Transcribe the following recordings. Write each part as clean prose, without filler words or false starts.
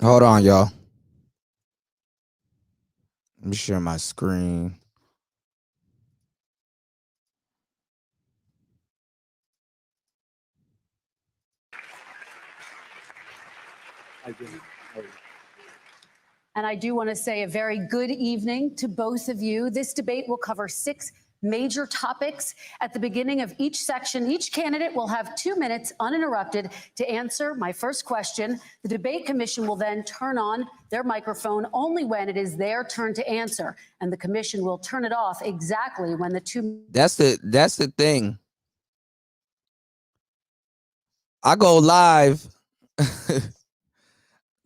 Hold on, y'all. Let me share my screen. And I do want to say a very good evening to both of you. This debate will cover 6 major topics. At the beginning of each section, each candidate will have 2 minutes uninterrupted to answer my first question. The debate commission will then turn on their microphone only when it is their turn to answer, and the commission will turn it off exactly when the 2 That's the thing. I go live.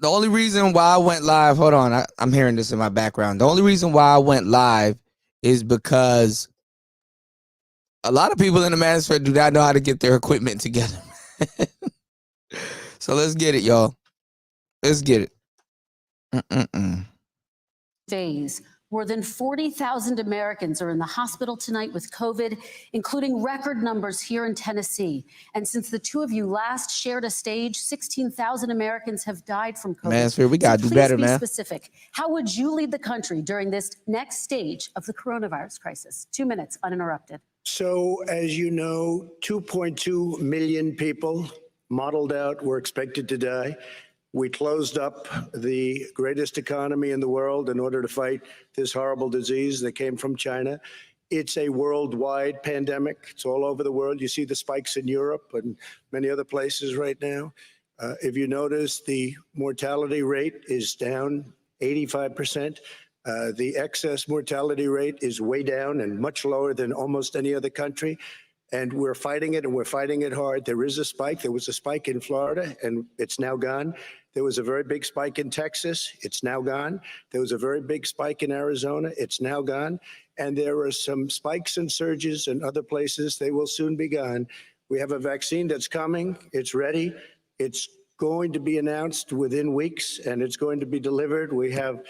The only reason why I went live, hold on, I'm hearing this in my background. The only reason why I went live is because a lot of people in the manosphere do not know how to get their equipment together. So let's get it, y'all. Let's get it. phase. More than 40,000 Americans are in the hospital tonight with COVID, including record numbers here in Tennessee. And since the two of you last shared a stage, 16,000 Americans have died from COVID. Manosphere, we gotta do better, man. Please be specific. How would you lead the country during this next stage of the coronavirus crisis? 2 minutes uninterrupted. So, as you know, 2.2 million people modeled out were expected to die. We closed up the greatest economy in the world in order to fight this horrible disease that came from China. It's a worldwide pandemic. It's all over the world. You see the spikes in Europe and many other places right now. If you notice, the mortality rate is down 85%. The excess mortality rate is way down and much lower than almost any other country. And we're fighting it, and we're fighting it hard. There is a spike. There was a spike in Florida, and it's now gone. There was a very big spike in Texas. It's now gone. There was a very big spike in Arizona. It's now gone. And there are some spikes and surges in other places. They will soon be gone. We have a vaccine that's coming. It's ready. It's going to be announced within weeks, and it's going to be delivered. We have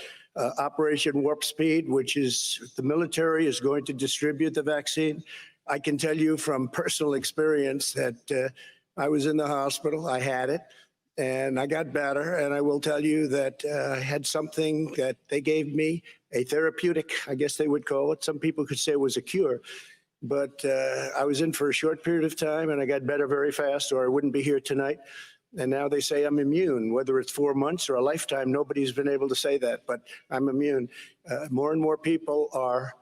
Operation Warp Speed, which is the military is going to distribute the vaccine. I can tell you from personal experience that I was in the hospital, I had it, and I got better. And I will tell you that I had something that they gave me, a therapeutic, I guess they would call it. Some people could say it was a cure. But I was in for a short period of time, and I got better very fast, or I wouldn't be here tonight. And now they say I'm immune, whether it's 4 months or a lifetime. Nobody's been able to say that, but I'm immune. More and more people are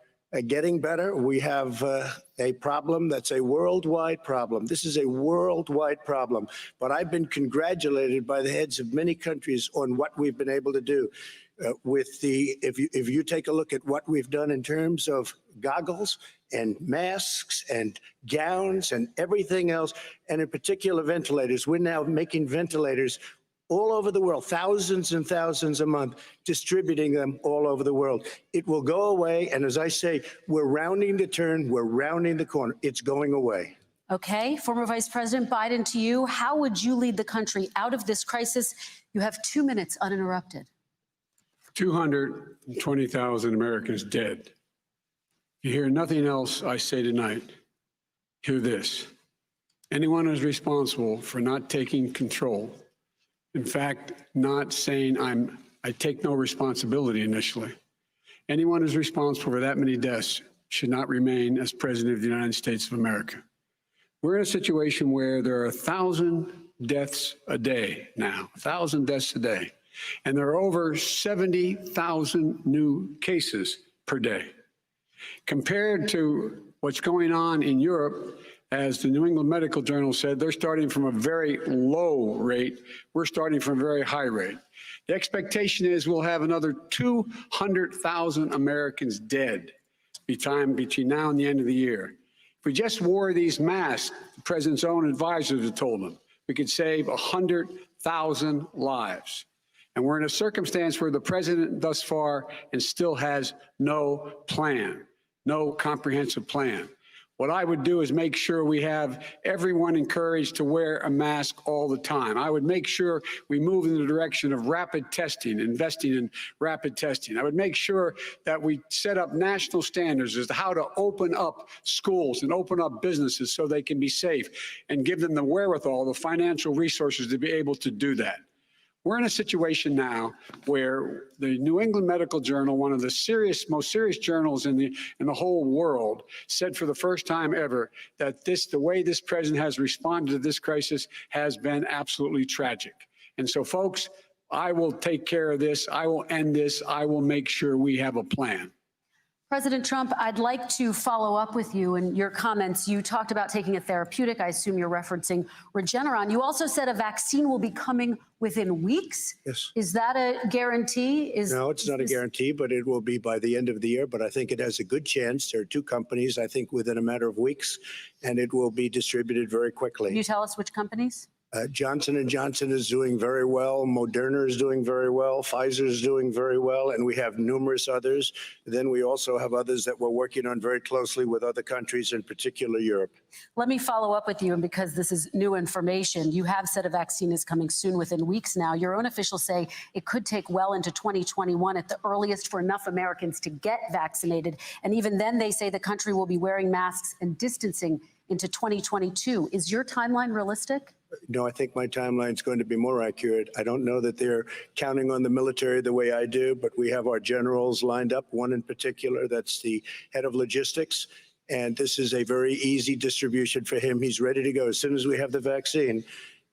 getting better. We have a problem that's a worldwide problem. This is a worldwide problem. But I've been congratulated by the heads of many countries on what we've been able to do. If you take a look at what we've done in terms of goggles and masks and gowns and everything else, and in particular ventilators, we're now making ventilators all over the world, thousands and thousands a month, distributing them all over the world. It will go away, and as I say, we're rounding the turn, we're rounding the corner. It's going away. Okay, former Vice President Biden, to you, how would you lead the country out of this crisis? You have 2 minutes uninterrupted. 220,000 Americans dead. You hear nothing else I say tonight. Hear this. Anyone who's responsible for not taking control, in fact, not saying I take no responsibility initially. Anyone who's responsible for that many deaths should not remain as President of the United States of America. We're in a situation where there are 1,000 deaths a day now, 1,000 deaths a day. And there are over 70,000 new cases per day. Compared to what's going on in Europe, as the New England Medical Journal said, they're starting from a very low rate. We're starting from a very high rate. The expectation is we'll have another 200,000 Americans dead between now and the end of the year. If we just wore these masks, the president's own advisors have told him, we could save 100,000 lives. And we're in a circumstance where the president thus far and still has no plan, no comprehensive plan. What I would do is make sure we have everyone encouraged to wear a mask all the time. I would make sure we move in the direction of rapid testing, investing in rapid testing. I would make sure that we set up national standards as to how to open up schools and open up businesses so they can be safe and give them the wherewithal, the financial resources to be able to do that. We're in a situation now where the New England Medical Journal, one of the most serious journals in the whole world, said for the first time ever that the way this president has responded to this crisis has been absolutely tragic. And so, folks, I will take care of this. I will end this. I will make sure we have a plan. President Trump, I'd like to follow up with you in your comments. You talked about taking a therapeutic. I assume you're referencing Regeneron. You also said a vaccine will be coming within weeks. Yes. Is that a guarantee? No, it's not a guarantee, but it will be by the end of the year. But I think it has a good chance. There are two companies, I think, within a matter of weeks, and it will be distributed very quickly. Can you tell us which companies? Johnson & Johnson is doing very well. Moderna is doing very well. Pfizer is doing very well. And we have numerous others. Then we also have others that we're working on very closely with other countries, in particular Europe. Let me follow up with you. And because this is new information, you have said a vaccine is coming soon, within weeks now. Your own officials say it could take well into 2021 at the earliest for enough Americans to get vaccinated. And even then, they say the country will be wearing masks and distancing into 2022. Is your timeline realistic? No, I think my timeline is going to be more accurate. I don't know that they're counting on the military the way I do, but we have our generals lined up, one in particular that's the head of logistics. And this is a very easy distribution for him. He's ready to go as soon as we have the vaccine.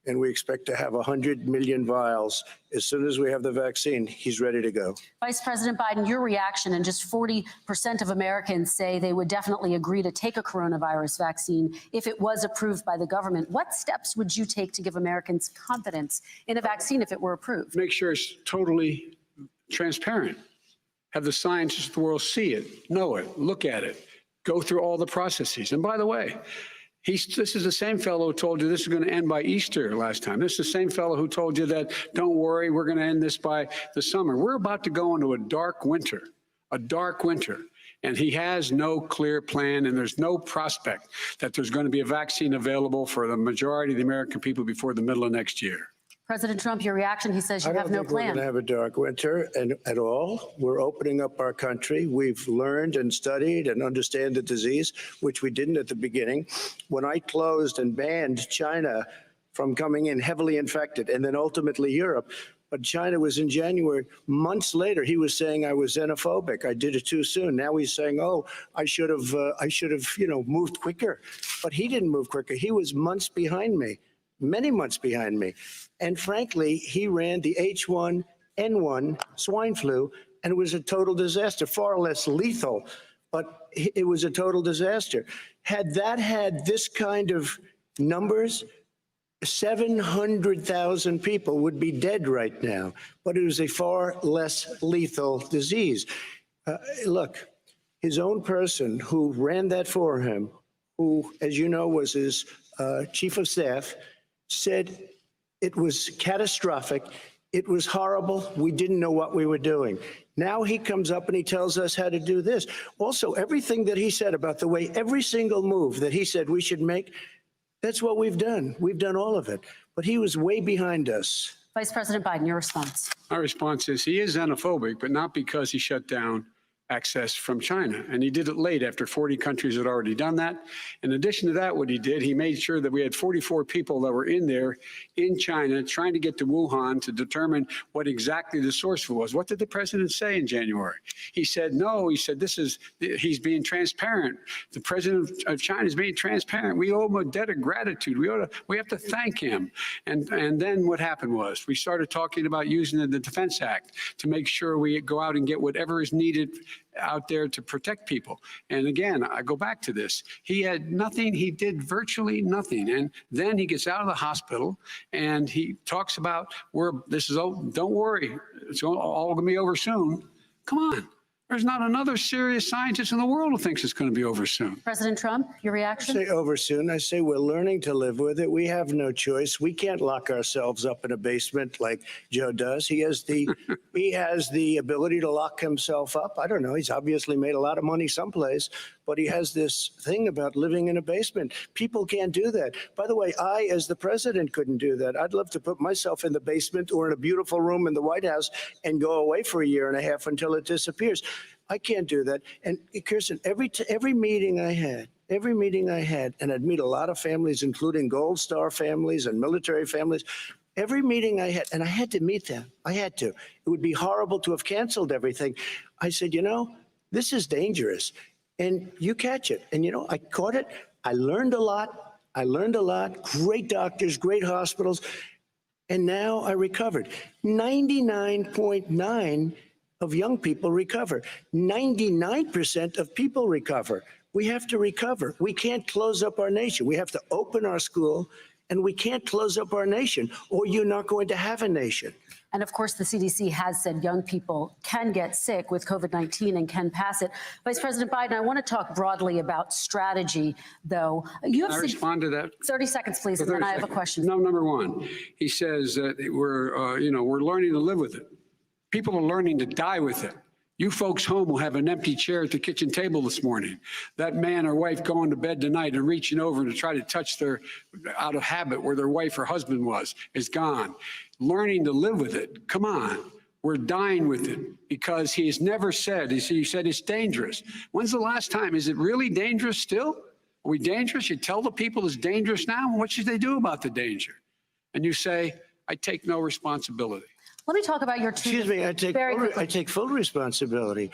And we expect to have 100 million vials. As soon as we have the vaccine, he's ready to go. Vice President Biden, your reaction, and just 40% of Americans say they would definitely agree to take a coronavirus vaccine if it was approved by the government. What steps would you take to give Americans confidence in a vaccine if it were approved? Make sure it's totally transparent. Have the scientists of the world see it, know it, look at it, go through all the processes. And by the way, this is the same fellow who told you this is going to end by Easter last time. This is the same fellow who told you that, don't worry, we're going to end this by the summer. We're about to go into a dark winter. And he has no clear plan, and there's no prospect that there's going to be a vaccine available for the majority of the American people before the middle of next year. President Trump, your reaction, he says you have no We're plan. going to have a dark winter at all. We're opening up our country. We've learned and studied and understand the disease, which we didn't at the beginning. When I closed and banned China from coming in heavily infected, and then ultimately Europe, but China was in January. Months later, he was saying I was xenophobic. I did it too soon. Now he's saying, oh, I should have, moved quicker. But he didn't move quicker. He was months behind me, many months behind me. And frankly, he ran the H1N1 swine flu, and it was a total disaster, far less lethal, but it was a total disaster. Had that had this kind of numbers, 700,000 people would be dead right now, but it was a far less lethal disease. Look, his own person who ran that for him, who, as you know, was his chief of staff, said it was catastrophic. It was horrible. We didn't know what we were doing. Now he comes up and he tells us how to do this. Also, everything that he said about the way every single move that he said we should make, that's what we've done. We've done all of it. But he was way behind us. Vice President Biden, your response. My response is he is xenophobic, but not because he shut down access from China. And he did it late after 40 countries had already done that. In addition to that, what he did, he made sure that we had 44 people that were in there in China trying to get to Wuhan to determine what exactly the source was. What did the president say in January? He said, no, he said, he's being transparent. The president of China is being transparent. We owe him a debt of gratitude. We have to thank him. And then what happened was we started talking about using the Defense Act to make sure we go out and get whatever is needed out there to protect people. And again, I go back to this. He had nothing. He did virtually nothing. And then he gets out of the hospital and he talks about don't worry, it's all going to be over soon. Come on. There's not another serious scientist in the world who thinks it's going to be over soon. President Trump, your reaction? I say over soon. I say we're learning to live with it. We have no choice. We can't lock ourselves up in a basement like Joe does. He has the ability to lock himself up. I don't know. He's obviously made a lot of money someplace, but he has this thing about living in a basement. People can't do that. By the way, I, as the president, couldn't do that. I'd love to put myself in the basement or in a beautiful room in the White House and go away for a year and a half until it disappears. I can't do that. And Kirsten, every meeting I had, and I'd meet a lot of families, including Gold Star families and military families, Every meeting I had, and I had to meet them. I had to. It would be horrible to have canceled everything. I said, this is dangerous. And you catch it. And, I caught it. I learned a lot. Great doctors, great hospitals. And now I recovered. 99.9 of young people recover. 99% of people recover. We have to recover. We can't close up our nation. We have to open our school, and we can't close up our nation, or you're not going to have a nation. And of course, the CDC has said young people can get sick with COVID-19 and can pass it. Vice President Biden, I want to talk broadly about strategy, though. You have Can I respond to that? 30 seconds, please, and then I have a question. No, number one, he says that we're learning to live with it. People are learning to die with it. You folks home will have an empty chair at the kitchen table this morning. That man or wife going to bed tonight and reaching over to try to touch their, out of habit, where their wife or husband was, is gone. Learning to live with it. Come on. We're dying with it because he has never said, he said it's dangerous. When's the last time? Is it really dangerous still? Are we dangerous? You tell the people it's dangerous now. What should they do about the danger? And you say, I take no responsibility. Let me talk about your two. Excuse me, I quickly. take full responsibility.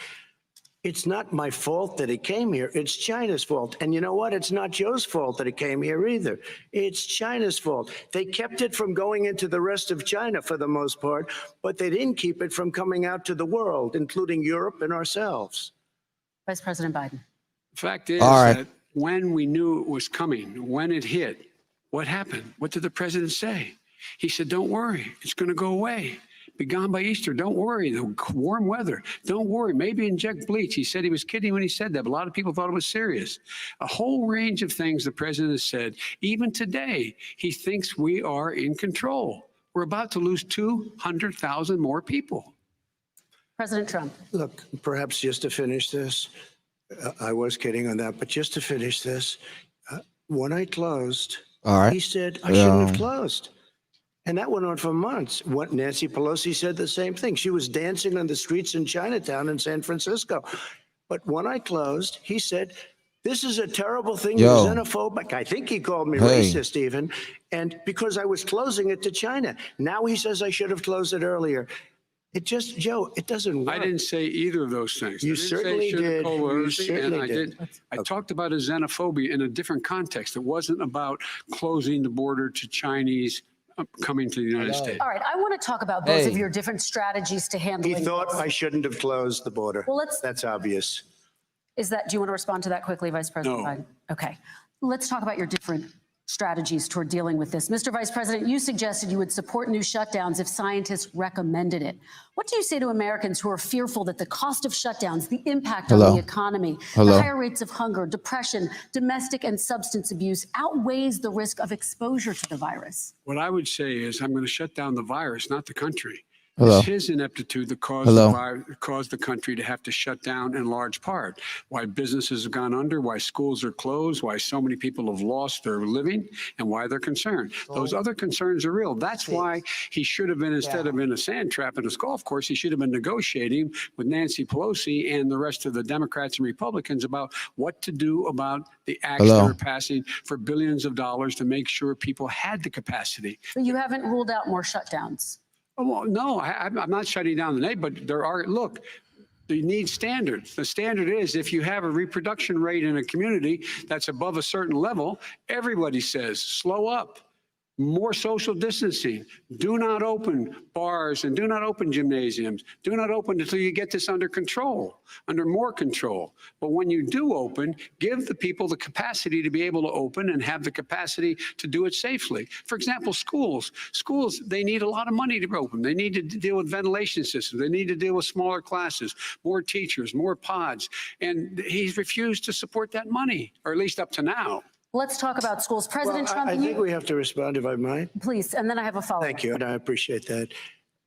It's not my fault that it came here. It's China's fault. And you know what? It's not Joe's fault that it came here either. It's China's fault. They kept it from going into the rest of China for the most part, but they didn't keep it from coming out to the world, including Europe and ourselves. Vice President Biden. The fact is All right. that when we knew it was coming, when it hit, what happened? What did the president say? He said, don't worry, it's going to go away. Be gone by Easter. Don't worry. The warm weather. Don't worry. Maybe inject bleach. He said he was kidding when he said that, but a lot of people thought it was serious. A whole range of things the president has said. Even today, he thinks we are in control. We're about to lose 200,000 more people. President Trump. Look, perhaps just to finish this, I was kidding on that, but just to finish this, when I closed, All right. he said I shouldn't have closed. And that went on for months. Nancy Pelosi said the same thing. She was dancing on the streets in Chinatown in San Francisco. But when I closed, he said, this is a terrible thing. You're xenophobic. I think he called me racist even. And because I was closing it to China. Now he says I should have closed it earlier. It just, Joe, it doesn't work. I didn't say either of those things. You I didn't certainly say did. You certainly did. I talked about a xenophobia in a different context. It wasn't about closing the border to Chinese coming to the United States. All right, I want to talk about both of your different strategies to handling He thought this. I shouldn't have closed the border. Well, That's obvious. do you want to respond to that quickly, Vice President No. Biden? Okay. Let's talk about your different strategies toward dealing with this. Mr. Vice President, you suggested you would support new shutdowns if scientists recommended it. What do you say to Americans who are fearful that the cost of shutdowns, the impact on the economy, the higher rates of hunger, depression, domestic and substance abuse outweighs the risk of exposure to the virus? What I would say is I'm going to shut down the virus, not the country. Hello. It's his ineptitude that caused the country to have to shut down in large part. Why businesses have gone under, why schools are closed, why so many people have lost their living, and why they're concerned. Those other concerns are real. That's why he should have been, instead of in a sand trap in a golf course, he should have been negotiating with Nancy Pelosi and the rest of the Democrats and Republicans about what to do about the acts that are passing for billions of dollars to make sure people had the capacity. But you haven't ruled out more shutdowns. Well, no, I'm not shutting down the name, but there are, look, you need standards. The standard is if you have a reproduction rate in a community that's above a certain level, everybody says, slow up. More social distancing. Do not open bars and do not open gymnasiums. Do not open until you get this under control, under more control. But when you do open, give the people the capacity to be able to open and have the capacity to do it safely. For example, schools. Schools, they need a lot of money to open. They need to deal with ventilation systems. They need to deal with smaller classes, more teachers, more pods. And he's refused to support that money, or at least up to now. Let's talk about schools. President Trump, I think we have to respond, if I might. please, and then I have a follow-up. Thank you, and I appreciate that.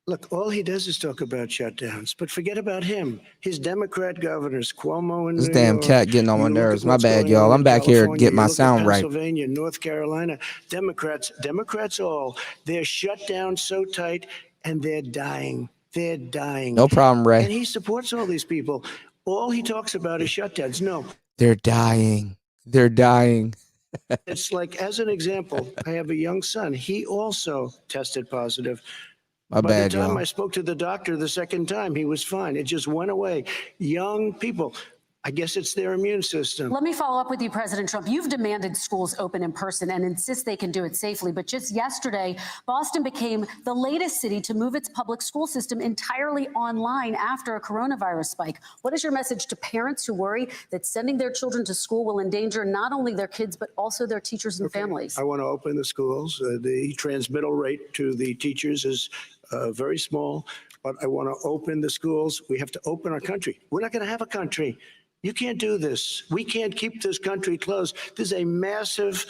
Look, all he does is talk about shutdowns, but forget about him. His Democrat governors, Cuomo and This damn cat getting on my nerves. My bad, y'all. I'm back here to get my sound right. Pennsylvania, North Carolina, Democrats all, they're shut down so tight, and they're dying. They're dying. No problem, Ray. And he supports all these people. All he talks about is shutdowns. No. They're dying. They're dying. It's like, as an example, I have a young son. He also tested positive. My By bad, the time y'all. I spoke to the doctor the second time, he was fine. It just went away. Young people, I guess it's their immune system. Let me follow up with you, President Trump. You've demanded schools open in person and insist they can do it safely. But just yesterday, Boston became the latest city to move its public school system entirely online after a coronavirus spike. What is your message to parents who worry that sending their children to school will endanger not only their kids, but also their teachers and families? I want to open the schools. The transmittal rate to the teachers is very small, but I want to open the schools. We have to open our country. We're not going to have a country. You can't do this. We can't keep this country closed. This is a massive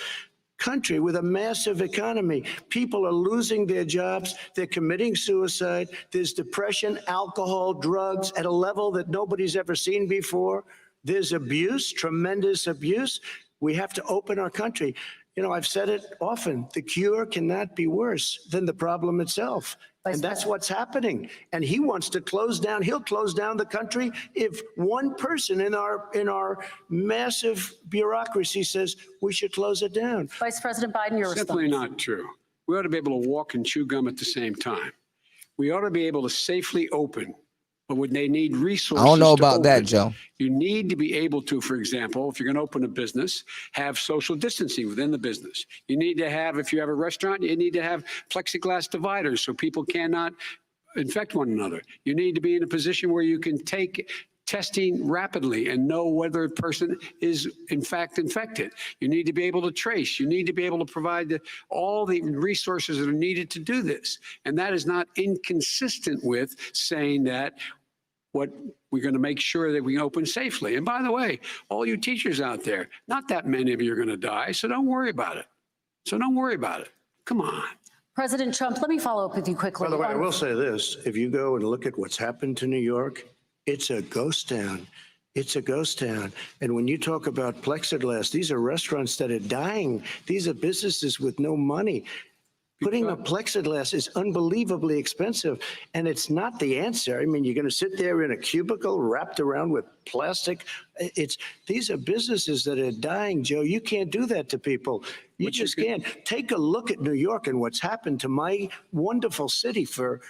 country with a massive economy. People are losing their jobs. They're committing suicide. There's depression, alcohol, drugs at a level that nobody's ever seen before. There's abuse, tremendous abuse. We have to open our country. You know, I've said it often, the cure cannot be worse than the problem itself. And that's what's happening. And he wants to close down. He'll close down the country if one person in our massive bureaucracy says we should close it down. Vice President Biden, your Simply response. not true. We ought to be able to walk and chew gum at the same time. We ought to be able to safely open, but would they need resources? I don't know to about that, open? Joe. You need to be able to, for example, if you're going to open a business, have social distancing within the business. You need to have, if you have a restaurant, you need to have plexiglass dividers so people cannot infect one another. You need to be in a position where you can take testing rapidly and know whether a person is in fact infected. You need to be able to trace. You need to be able to provide all the resources that are needed to do this. And that is not inconsistent with saying that what we're going to make sure that we open safely. And by the way, all you teachers out there, not that many of you are going to die, so don't worry about it. Come on. President Trump, let me follow up with you quickly. By the way, I will say this. If you go and look at what's happened to New York, it's a ghost town. It's a ghost town. And when you talk about plexiglass, these are restaurants that are dying. These are businesses with no money. Putting up plexiglass is unbelievably expensive, and it's not the answer. I mean, you're going to sit there in a cubicle wrapped around with plastic. These are businesses that are dying, Joe. You can't do that to people. You just can't. Take a look at New York and what's happened to my wonderful city for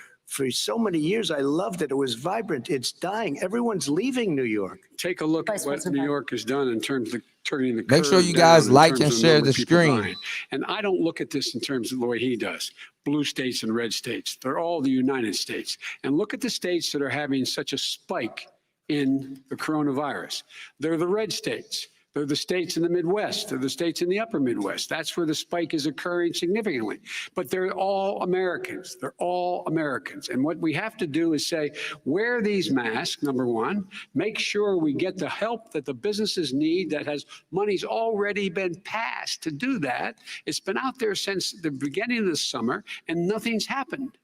so many years. I loved it. It was vibrant. It's dying. Everyone's leaving New York. Take a look at what New York has done in terms of turning the Make curve sure you guys down in like terms and of share number the of people stream. dying. And I don't look at this in terms of the way he does. Blue states and red states. They're all the United States. And look at the states that are having such a spike in the coronavirus. They're the red states. They're the states in the Midwest. They're the states in the upper Midwest. That's where the spike is occurring significantly. But they're all Americans. They're all Americans. And what we have to do is say, wear these masks, number one. Make sure we get the help that the businesses need that has money's already been passed to do that. It's been out there since the beginning of the summer, and nothing's happened.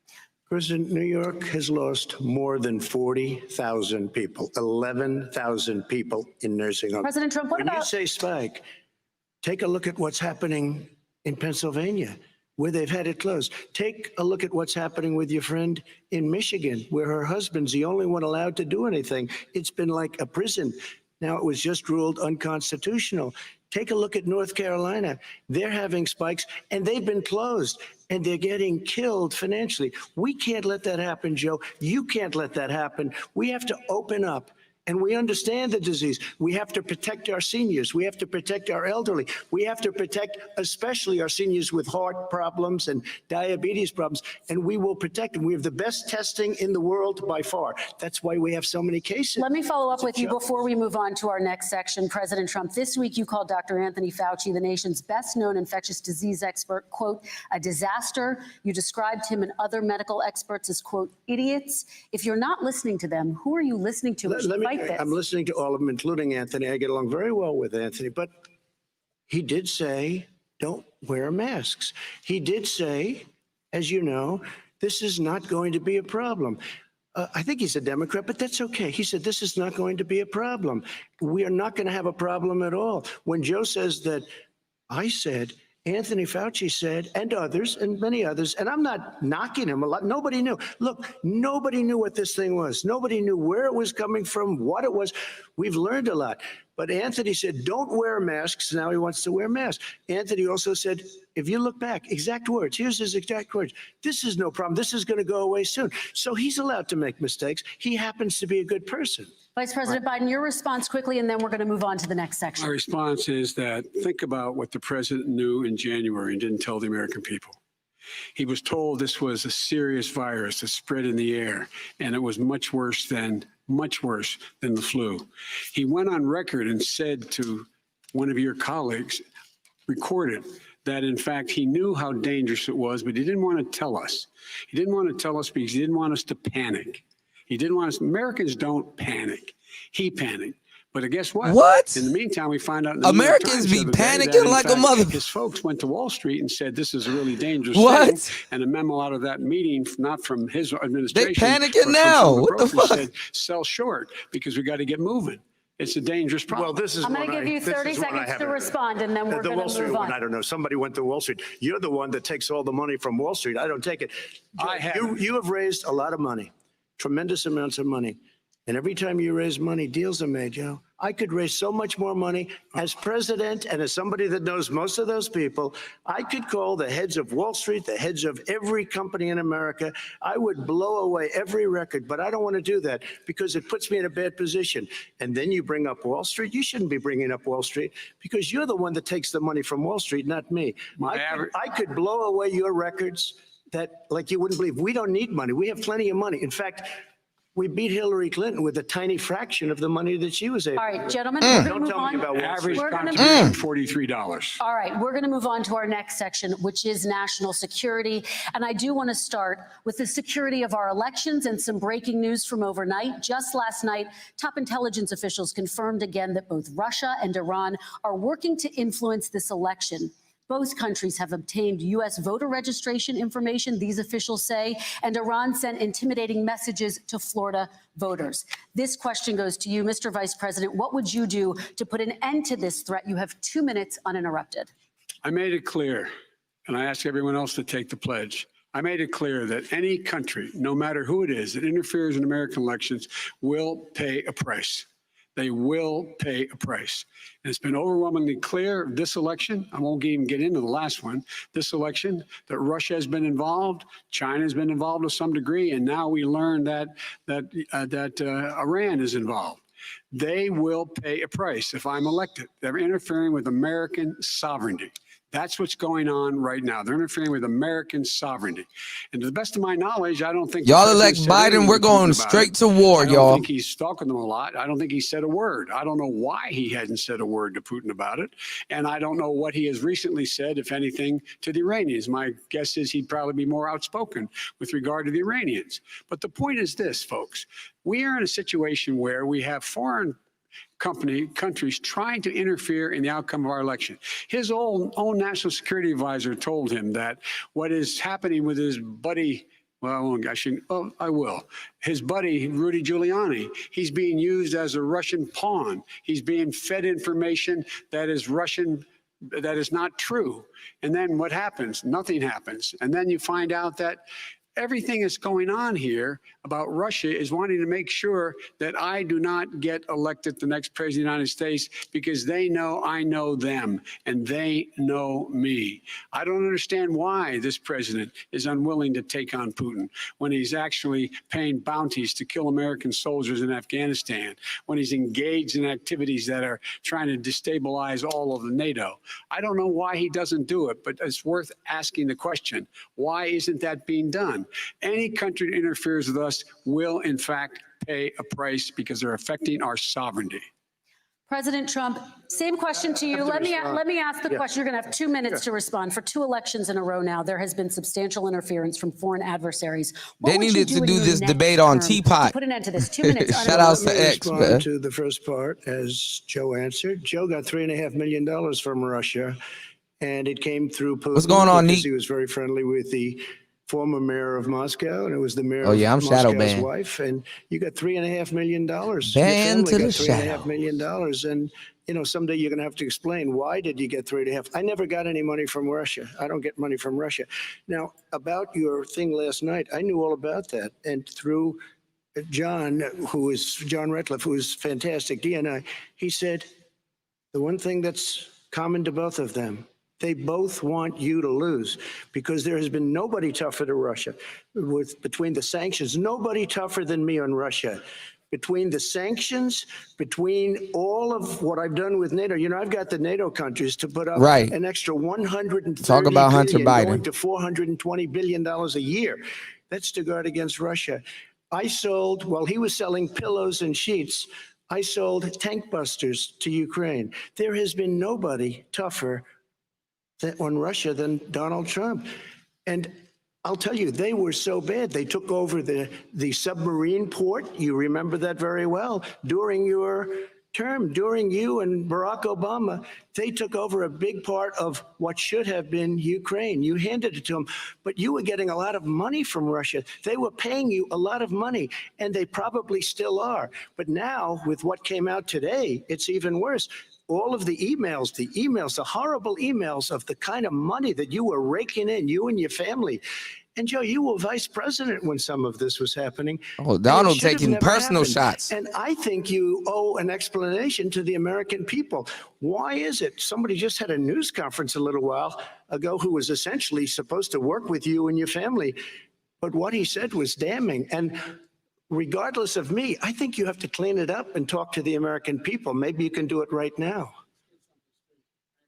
President, New York has lost more than 40,000 people, 11,000 people in nursing homes. President Trump, what When you about say spike, take a look at what's happening in Pennsylvania, where they've had it closed. Take a look at what's happening with your friend in Michigan, where her husband's the only one allowed to do anything. It's been like a prison. Now it was just ruled unconstitutional. Take a look at North Carolina. They're having spikes, and they've been closed, and they're getting killed financially. We can't let that happen, Joe. You can't let that happen. We have to open up. And we understand the disease. We have to protect our seniors. We have to protect our elderly. We have to protect especially our seniors with heart problems and diabetes problems. And we will protect them. We have the best testing in the world by far. That's why we have so many cases. Let me follow up with you before we move on to our next section. President Trump, this week you called Dr. Anthony Fauci, the nation's best known infectious disease expert, quote, a disaster. You described him and other medical experts as, quote, idiots. If you're not listening to them, who are you listening to? I'm listening to all of them, including Anthony. I get along very well with Anthony, but he did say, don't wear masks. He did say, as you know, this is not going to be a problem. I think he's a Democrat, but that's okay. He said, this is not going to be a problem. We are not going to have a problem at all. When Joe says that, I said, Anthony Fauci said, and others, and many others, and I'm not knocking him a lot. Nobody knew. Look, nobody knew what this thing was. Nobody knew where it was coming from, what it was. We've learned a lot. But Anthony said, don't wear masks. Now he wants to wear masks. Anthony also said, if you look back, exact words, here's his exact words. This is no problem. This is going to go away soon. So he's allowed to make mistakes. He happens to be a good person. Vice President Biden, your response quickly, and then we're going to move on to the next My section. response is that think about what the president knew in January and didn't tell the American people. He was told this was a serious virus that spread in the air, and it was much worse than the flu. He went on record and said to one of your colleagues, recorded, that in fact he knew how dangerous it was, but he didn't want to tell us. He didn't want to tell us because he didn't want us to panic. He didn't want us. Americans don't panic. He panicked. But guess what? What? In the meantime, we find out in the New York Americans Times be the other day panicking that, in like a fact, mother. His folks went to Wall Street and said this is a really dangerous What? thing. And a memo out of that meeting, not from his administration, panicking but from now. some of What the brokers, fuck? said sell short because we got to get moving. It's a dangerous problem. Well, this is I'm going to what give you 30 seconds to respond, and then we're The going Wall to Street move one, on. I don't know. Somebody went to Wall Street. You're the one that takes all the money from Wall Street. I don't take it. I haven't. You have raised a lot of money, tremendous amounts of money. And every time you raise money, deals are made, Joe. I could raise so much more money as president and as somebody that knows most of those people. I could call the heads of Wall Street, the heads of every company in America. I would blow away every record, but I don't want to do that because it puts me in a bad position. And then you bring up Wall Street. You shouldn't be bringing up Wall Street because you're the one that takes the money from Wall Street, not me. I could blow away your records that like you wouldn't believe. We don't need money. We have plenty of money. In fact, we beat Hillary Clinton with a tiny fraction of the money that she was able All to. right, gentlemen, we're going to Don't move tell me on. about Wall Average Street. We're gonna contribution, $43. All right, we're going to move on to our next section, which is national security. And I do want to start with the security of our elections and some breaking news from overnight. Just last night, top intelligence officials confirmed again that both Russia and Iran are working to influence this election. Both countries have obtained U.S. voter registration information, these officials say, and Iran sent intimidating messages to Florida voters. This question goes to you, Mr. Vice President. What would you do to put an end to this threat? You have 2 minutes uninterrupted. I made it clear, and I ask everyone else to take the pledge. I made it clear that any country, no matter who it is, that interferes in American elections will pay a price. They will pay a price. And it's been overwhelmingly clear this election, I won't even get into the last one, this election, that Russia has been involved, China has been involved to some degree, and now we learn that Iran is involved. They will pay a price if I'm elected. They're interfering with American sovereignty. That's what's going on right now. They're interfering with American sovereignty. And to the best of my knowledge, I don't think Y'all the elect president said Biden, anything we're going about straight it. to war, I don't y'all. think he's stalking them a lot. I don't think he said a word. I don't know why he hadn't said a word to Putin about it. And I don't know what he has recently said, if anything, to the Iranians. My guess is he'd probably be more outspoken with regard to the Iranians. But the point is this, folks. We are in a situation where we have foreign countries trying to interfere in the outcome of our election. His own national security advisor told him that what is happening with his buddy, well, I will. His buddy, Rudy Giuliani, he's being used as a Russian pawn. He's being fed information that is Russian, that is not true. And then what happens? Nothing happens. And then you find out that everything that's going on here about Russia is wanting to make sure that I do not get elected the next president of the United States because they know I know them and they know me. I don't understand why this president is unwilling to take on Putin when he's actually paying bounties to kill American soldiers in Afghanistan, when he's engaged in activities that are trying to destabilize all of the NATO. I don't know why he doesn't do it, but it's worth asking the question, why isn't that being done? Any country that interferes with us will, in fact, pay a price because they're affecting our sovereignty. President Trump, same question to you. Let me ask the question. You're going to have 2 minutes to respond. For 2 elections in a row now, there has been substantial interference from foreign adversaries. What They would you needed do to in do your this next debate on term Teapot. to put an end to this. 2 minutes. Shout out Let me to X, man. respond to the first part, as Joe answered. Joe got $3.5 million from Russia, and it came through Putin. What's going on, because Neek? he was very friendly with the former mayor of Moscow, and it was the mayor Oh, yeah, I'm of shadow Moscow's banned. wife, and you got $3.5 million. Your Banned family to got the shadow. $3.5 million, and someday you're going to have to explain, why did you get 3.5? I never got any money from Russia. I don't get money from Russia. Now, about your thing last night, I knew all about that. And through John Ratcliffe, who is fantastic, DNI, he said, the one thing that's common to both of them, they both want you to lose, because there has been nobody tougher to Russia. Between the sanctions, nobody tougher than me on Russia. Between the sanctions, between all of what I've done with NATO, I've got the NATO countries to put up an extra 130 Talk about Hunter billion, Biden. going to $420 billion a year. That's to guard against Russia. I sold, while he was selling pillows and sheets, I sold tank busters to Ukraine. There has been nobody tougher on Russia than Donald Trump. And I'll tell you, they were so bad. They took over the submarine port. You remember that very well. During your term, during you and Barack Obama, they took over a big part of what should have been Ukraine. You handed it to them, but you were getting a lot of money from Russia. They were paying you a lot of money, and they probably still are. But now, with what came out today, it's even worse. All of the emails, the horrible emails of the kind of money that you were raking in, you and your family. And Joe, you were vice president when some of this was happening. Oh, Donald taking personal happened. shots. And I think you owe an explanation to the American people. Why is it? Somebody just had a news conference a little while ago who was essentially supposed to work with you and your family. But what he said was damning. And regardless of me, I think you have to clean it up and talk to the American people. Maybe you can do it right now.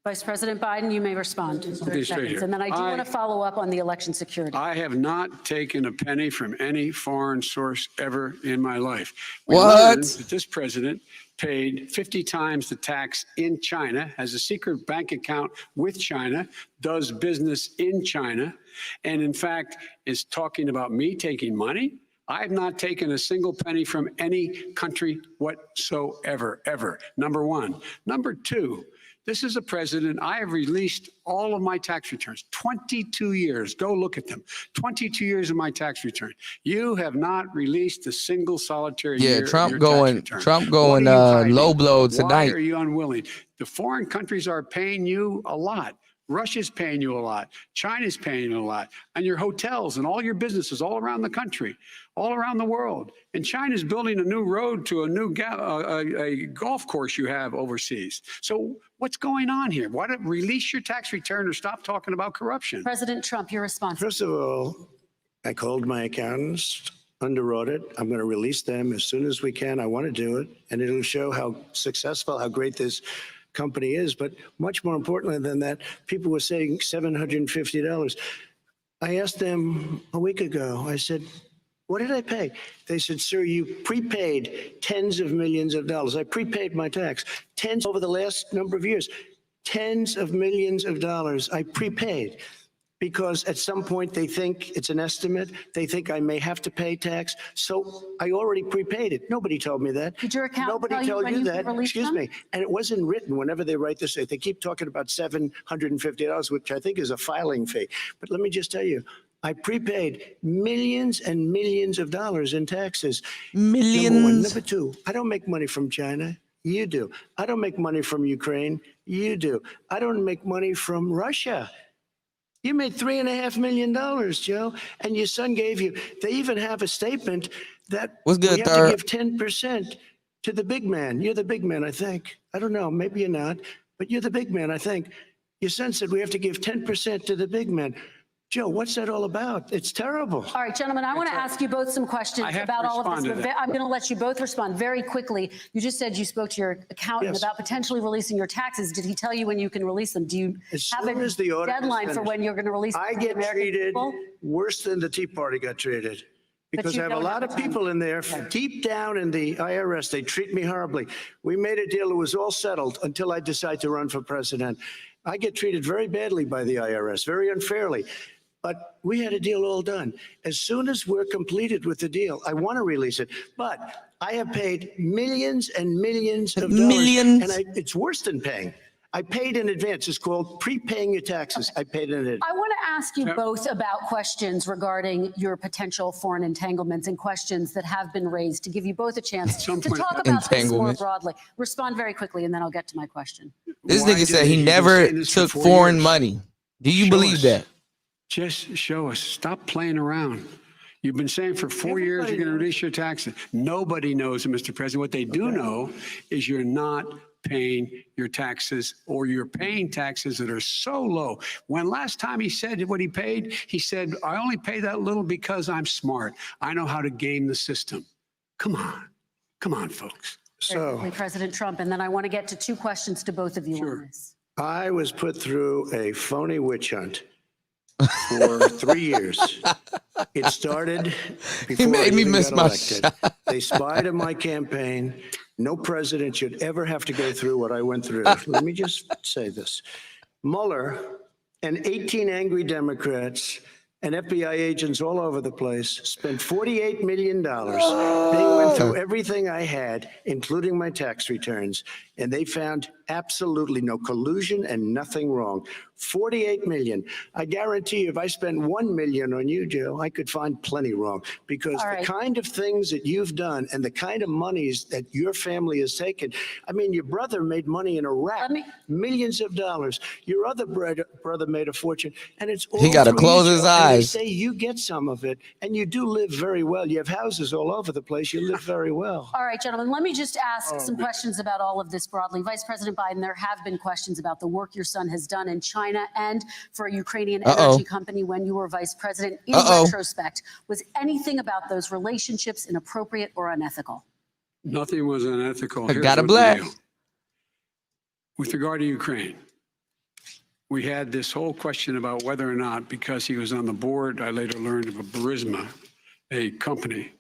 Vice President Biden, you may respond. 30 seconds. And then I do want to follow up on the election security. I have not taken a penny from any foreign source ever in my life. We What? learned that this president paid 50 times the tax in China, has a secret bank account with China, does business in China, and in fact is talking about me taking money. I have not taken a single penny from any country whatsoever, ever. Number one. Number two, this is a president, I have released all of my tax returns, 22 years. Go look at them. 22 years of my tax return. You have not released a single solitary year of Trump your going, tax return. Trump going What are you hiding? low blow tonight. Why are you unwilling? The foreign countries are paying you a lot. Russia's paying you a lot. China's paying you a lot. And your hotels and all your businesses all around the country, all around the world. And China's building a new road to a new a golf course you have overseas. So what's going on here? Why don't release your tax return or stop talking about corruption? President Trump, your response. First of all, I called my accountants, under audit. I'm going to release them as soon as we can. I want to do it, and it'll show how successful, how great this company is. But much more importantly than that, people were saying $750. I asked them a week ago, I said, what did I pay? They said, sir, you prepaid tens of millions of dollars. I prepaid my tax, tens over the last number of years, tens of millions of dollars I prepaid. Because at some point they think it's an estimate. They think I may have to pay tax. So I already prepaid it. Nobody told me that. Did your accountant Nobody tell you told when you you that. could release Excuse them? me. And it wasn't written whenever they write this. They keep talking about $750, which I think is a filing fee. But let me just tell you, I prepaid millions and millions of dollars in taxes. Millions. Number one. Number two, I don't make money from China. You do. I don't make money from Ukraine. You do. I don't make money from Russia. You made $3.5 million, Joe, and your son gave you. They even have a statement that What's good, we have third? to give 10% to the big man. You're the big man, I think. I don't know. Maybe you're not, but you're the big man, I think. Your son said we have to give 10% to the big man. Joe, what's that all about? It's terrible. All right, gentlemen, I want to ask you both some questions I have about to all of this. respond to But that. I'm going to let you both respond very quickly. You just said you spoke to your accountant Yes. about potentially releasing your taxes. Did he tell you when you can release them? Do you As have soon a as the audit is deadline for finished. when you're going to release them I to the get American treated people? worse than the Tea Party got treated. Because you I have a don't lot have of a time. people in there, deep down in the IRS, they treat me horribly. We made a deal, it was all settled until I decide to run for president. I get treated very badly by the IRS, very unfairly. But we had a deal all done. As soon as we're completed with the deal, I want to release it. But I have paid millions and millions of dollars. Millions? And it's worse than paying. I paid in advance. It's called prepaying your taxes. I paid in advance. I want to ask you both about questions regarding your potential foreign entanglements and questions that have been raised to give you both a chance to talk about this more broadly. Respond very quickly, and then I'll get to my question. This Why nigga said did he You've been never saying this for took 4 foreign years. money. Do you Show believe us. that? Just show us. Stop playing around. You've been saying for 4 years Everybody you're going to knows. reduce your taxes. Nobody knows, Mr. President. What they do know is you're not paying your taxes, or you're paying taxes that are so low. When last time he said what he paid, he said, I only pay that little because I'm smart. I know how to game the system. Come on, folks. Very quickly, So President Trump, and then I want to get to 2 questions to both of you Sure. on this. I was put through a phony witch hunt for 3 years. It started before made I me even miss got my elected. They spied on my campaign. No president should ever have to go through what I went through. Let me just say this. Mueller and 18 angry Democrats and FBI agents all over the place spent $48 million. They went through everything I had, including my tax returns, and they found absolutely no collusion and nothing wrong. 48 million. I guarantee you, if I spent 1 million on you, Joe, I could find plenty wrong, because All the right. kind of things that you've done and the kind of monies that your family has taken. I mean, your brother made money in Iraq, Let me- millions of dollars. Your other brother made a fortune, and it's all He gotta through close you, his Joe, and they eyes. say you get some of it, and you do live very well. You have houses all over the place. You live very well. All right, gentlemen, let me just ask some questions about all of this broadly. Vice President Biden, there have been questions about the work your son has done in China and for a Ukrainian energy company when you were vice president. In retrospect, was anything about those relationships inappropriate or unethical? Nothing was unethical. I Here's gotta what's the bless. deal. With regard to Ukraine, we had this whole question about whether or not, because he was on the board, I later learned of a Burisma, a company,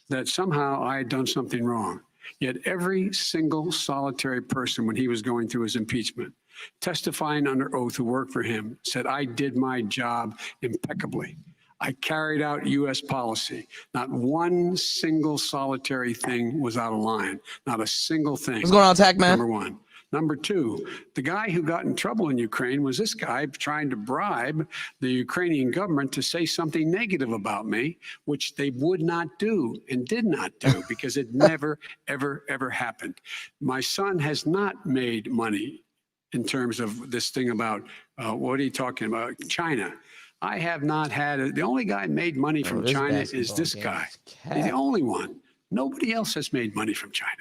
that somehow I had done something wrong. Yet every single solitary person, when he was going through his impeachment, testifying under oath who worked for him, said, I did my job impeccably. I carried out U.S. policy. Not one single solitary thing was out of line. Not a single thing. What's going on, Tac Man? Number one. Number two, the guy who got in trouble in Ukraine was this guy trying to bribe the Ukrainian government to say something negative about me, which they would not do and did not do because it never, ever, ever happened. My son has not made money in terms of this thing about, what are you talking about? China. I have not had, the only guy made money from this China is basketball this game guy. is He's the cat. only one. Nobody else has made money from China.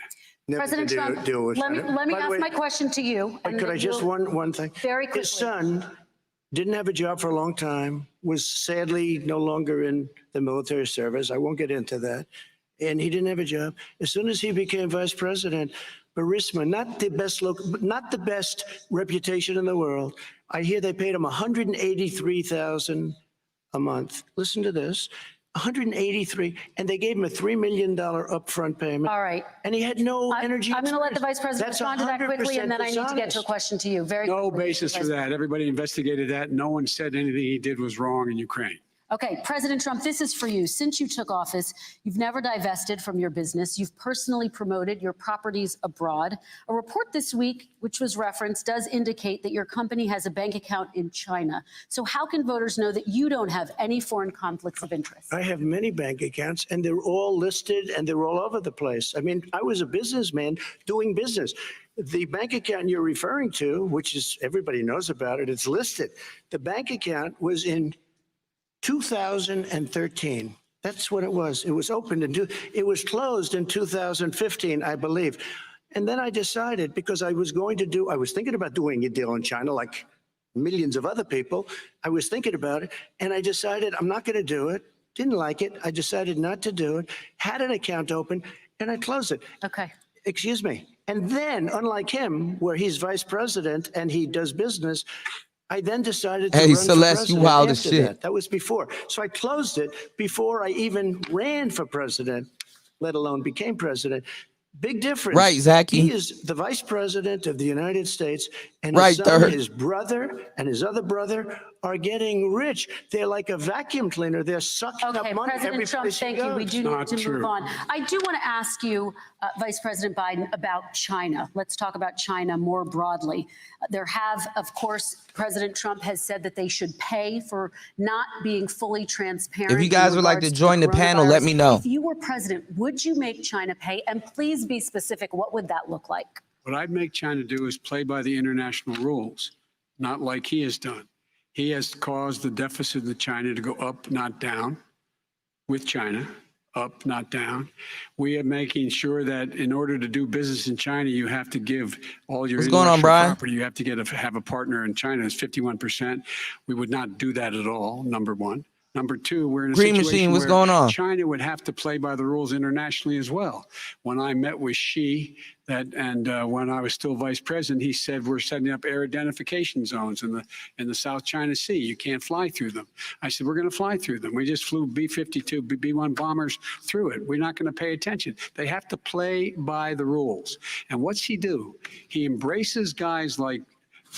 Never President did Trump, deal with let me China. By the ask way, my question to you. But could I just one thing? Very quickly. His son didn't have a job for a long time, was sadly no longer in the military service. I won't get into that. And he didn't have a job. As soon as he became vice president, Burisma, not the best reputation in the world. I hear they paid him $183,000 a month. Listen to this. 183, and they gave him a $3 million upfront payment. All right. And he had no energy. I'm going to let the vice experience. president That's respond to that quickly, and then I need to get to a dishonest. question to you. Very No quickly, basis for Vice that. Everybody investigated that. No one said anything he did was wrong in Ukraine. Okay, President Trump, this is for you. Since you took office, you've never divested from your business. You've personally promoted your properties abroad. A report this week, which was referenced, does indicate that your company has a bank account in China. So how can voters know that you don't have any foreign conflicts of interest? I have many bank accounts, and they're all listed, and they're all over the place. I mean, I was a businessman doing business. The bank account you're referring to, which is everybody knows about it, it's listed. The bank account was in 2013. That's what it was. It was opened it was closed in 2015, I believe. And then I decided, because I was thinking about doing a deal in China like millions of other people. I was thinking about it, and I decided I'm not going to do it. Didn't like it. I decided not to do it. Had an account open, and I closed it. Okay. Excuse me. And then, unlike him, where he's vice president and he does business, I then decided to Hey, run Celeste, you for president wild as after shit. that. That was before. So I closed it before I even ran for president, let alone became president. Big difference. Right, Zachy. He is the vice president of the United States, and Right, his son, third. his brother, and his other brother are getting rich. They're like a vacuum cleaner. They're sucking Okay, up money every President Trump, place he thank you. We goes. do need Not to move true. on. I do want to ask you Vice President Biden, about China. Let's talk about China more broadly. There have, of course, President Trump has said that they should pay for not being fully transparent. If you guys would like to join the panel, let me know. If you were president, would you make China pay? And please be specific. What would that look like? What I'd make China do is play by the international rules, not like he has done. He has caused the deficit of China to go up, not down, with China. Up, not down. We are making sure that in order to do business in China, you have to give all your What's going on, Brian? property. You have to have a partner in China. It's 51%. We would not do that at all, number one. Number two, we're in a Green situation Machine, what's where going on? China would have to play by the rules internationally as well. When I met with Xi, when I was still vice president, he said we're setting up air identification zones in the South China Sea. You can't fly through them. I said we're going to fly through them. We just flew B-52, B-1 bombers through it. We're not going to pay attention. They have to play by the rules. And what's he do? He embraces guys like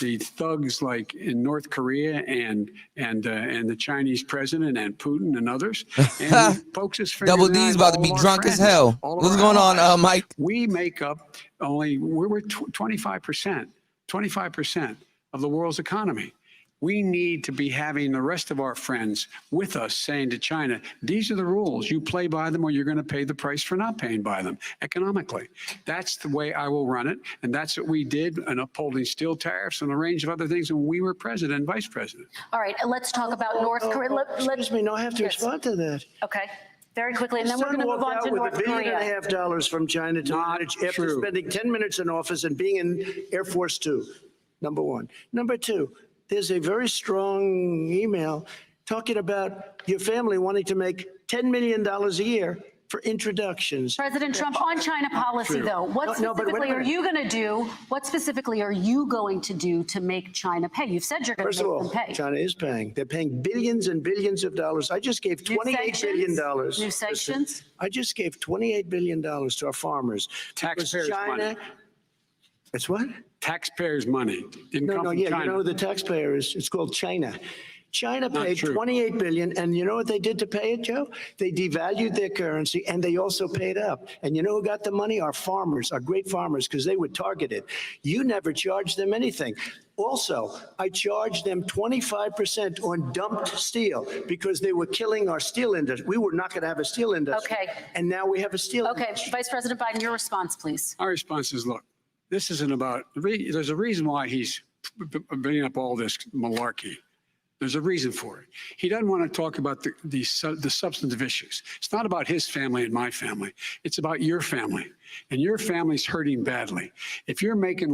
the thugs like in North Korea and the Chinese president and Putin and others. And folks is Double D's about to be drunk as hell. What's going on, Mike? We make up we're 25% of the world's economy. We need to be having the rest of our friends with us saying to China, these are the rules. You play by them or you're going to pay the price for not paying by them economically. That's the way I will run it. And that's what we did in upholding steel tariffs and a range of other things when we were president and vice president. All right, let's talk about North Korea. Excuse me, no, I have to respond to that. Okay, very quickly, and then we're going to move on to North with $1.5 Korea. billion from China to manage after spending 10 minutes in office and being in Air Force Two, number one. Number two, there's a very strong email talking about your family wanting to make $10 million a year for introductions. President Trump, on China policy, though, what specifically are you going to do? What specifically are you going to do to make China pay? You've said you're going to make them pay. China is paying. They're paying billions and billions of dollars. I just gave $28 billion. New sanctions? I just gave $28 billion to our farmers. Taxpayers' money. It's what? Taxpayers' money. Didn't come from China. You know the taxpayer it's called China. China paid $28 billion, and you know what they did to pay it, Joe? They devalued their currency, and they also paid up. And you know who got the money? Our farmers, our great farmers, because they were targeted. You never charged them anything. Also, I charged them 25% on dumped steel because they were killing our steel industry. We were not going to have a steel industry. Okay. And now we have a steel Okay, industry. Vice President Biden, your response, please. Our response is, look, this isn't about, there's a reason why he's bringing up all this malarkey. There's a reason for it. He doesn't want to talk about the substantive issues. It's not about his family and my family. It's about your family. And your family's hurting badly. If you're making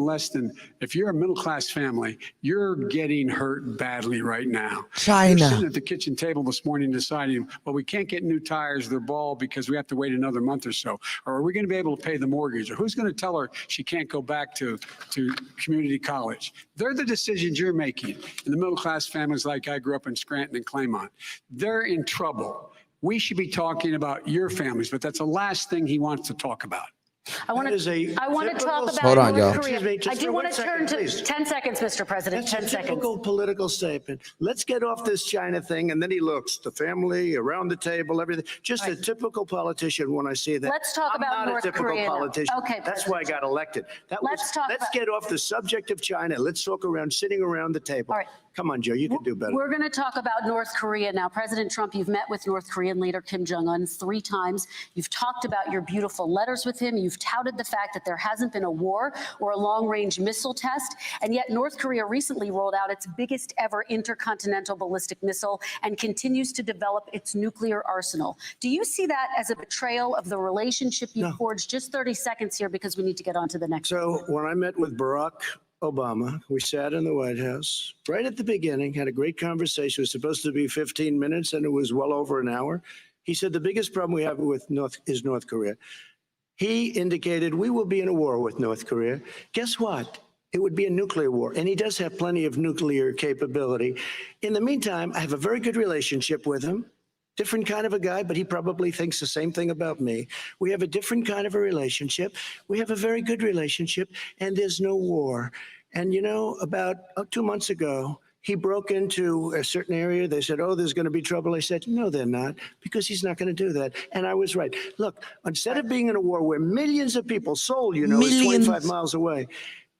if you're a middle-class family, you're getting hurt badly right now. China. You're sitting at the kitchen table this morning deciding, well, we can't get new tires, they're bald because we have to wait another month or so. Or are we going to be able to pay the mortgage? Or who's going to tell her she can't go back to community college? They're the decisions you're making. And the middle-class families like I grew up in Scranton and Claymont, they're in trouble. We should be talking about your families, but that's the last thing he wants to talk about. I want to talk about Hold on, North y'all. Korea. Excuse me, just I do for want one to turn second, to please. 10 seconds, Mr. President. That's 10 a seconds. typical political statement. Let's get off this China thing, and then he looks, the family, around the table, everything. Just a typical politician when I see that. Let's talk I'm about not North a typical Korea now. politician. Okay, That's why I got elected. Let's get off the subject of China. Let's talk sitting around the table. All right. Come on, Joe, you can do better. We're going to talk about North Korea now. President Trump, you've met with North Korean leader Kim Jong-un 3 times. You've talked about your beautiful letters with him. You've touted the fact that there hasn't been a war or a long-range missile test. And yet North Korea recently rolled out its biggest ever intercontinental ballistic missile and continues to develop its nuclear arsenal. Do you see that as a betrayal of the relationship you forged? Just 30 seconds here because we need to get on to the next. So when I met with Barack Obama, we sat in the White House right at the beginning, had a great conversation. It was supposed to be 15 minutes, and it was well over an hour. He said the biggest problem we have with is North Korea. He indicated we will be in a war with North Korea. Guess what? It would be a nuclear war, and he does have plenty of nuclear capability. In the meantime, I have a very good relationship with him. Different kind of a guy, but he probably thinks the same thing about me. We have a different kind of a relationship. We have a very good relationship, and there's no war. And you know, about 2 months ago, He broke into a certain area. They said, oh, there's going to be trouble. I said, no, they're not, because he's not going to do that. And I was right. Look, instead of being in a war where millions of people, Seoul, you know, is 25 miles away,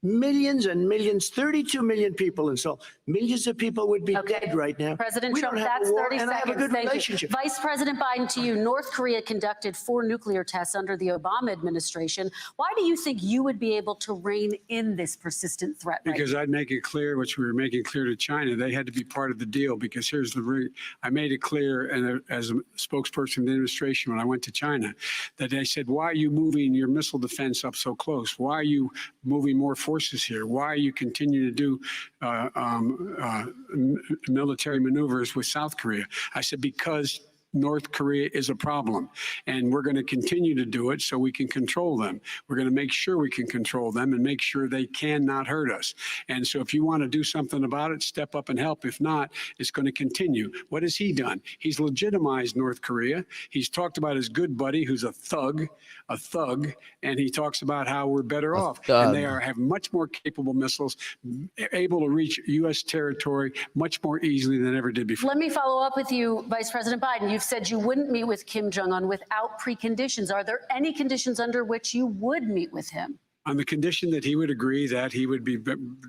millions and millions, 32 million people in Seoul, millions of people would be dead right now. President We Trump, don't have that's a war, 30 and I seconds. have a good Thank relationship. you. Vice President Biden, to you, North Korea conducted 4 nuclear tests under the Obama administration. Why do you think you would be able to rein in this persistent threat? Because I'd make it clear, which we were making clear to China, they had to be part of the deal. Because here's I made it clear, and as a spokesperson of the administration when I went to China, that they said, why are you moving your missile defense up so close? Why are you moving more forces here? Why are you continuing to do military maneuvers with South Korea? I said, because North Korea is a problem, and we're going to continue to do it so we can control them. We're going to make sure we can control them and make sure they cannot hurt us. And so if you want to do something about it, step up and help. If not, it's going to continue. What has he done? He's legitimized North Korea. He's talked about his good buddy, who's a thug, and he talks about how we're better off. And they have much more capable missiles, able to reach U.S. territory much more easily than ever did before. Let me follow up with you, Vice President Biden. You've said you wouldn't meet with Kim Jong-un without preconditions. Are there any conditions under which you would meet with him? On the condition that he would agree that he would be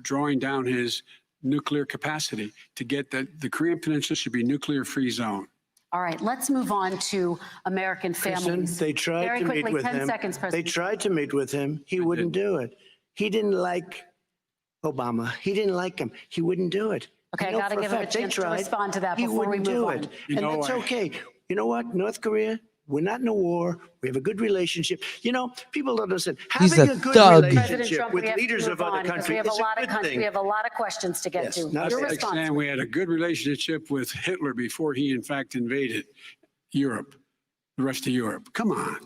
drawing down his nuclear capacity to get that the Korean Peninsula should be a nuclear-free zone. All right, let's move on to American families. They tried Very to quickly, meet with 10 him. seconds, President. They tried to meet with him. He wouldn't do it. He didn't like Obama. He didn't like him. He wouldn't do it. Okay, I You know, got to for give him a fact, they chance to tried. respond to that He before we wouldn't move do on. it. You And know, that's okay. You know what? North Korea, we're not in a war. We have a good relationship. You know, people don't understand. He's Having a a good thug. President relationship Trump, with we have to leaders move of other on because countries we have is a lot a of good thing. we have a lot of questions to get Yes, to. not Your to response. And we had a good relationship with Hitler before he, in fact, invaded Europe, the rest of Europe. Come on.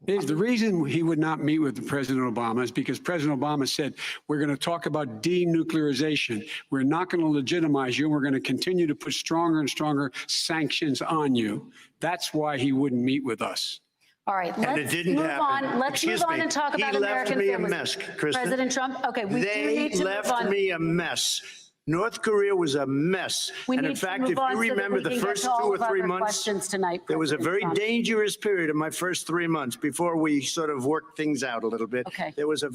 The reason he would not meet with President Obama is because President Obama said, we're going to talk about denuclearization. We're not going to legitimize you, and we're going to continue to put stronger and stronger sanctions on you. That's why he wouldn't meet with us. All right, And it let's didn't move happen. on. Let's Excuse move on me. and talk He about left American me a families. mess, Kristen. President Trump, okay, we do They need to move left on. me a mess. North Korea was a mess. We And need in to fact, move if on you so that remember we the can get first to 2 all or of our 3 other months, questions tonight, there was a President very Trump. dangerous period in my first 3 months before we sort of worked things out a little bit. Okay. There was a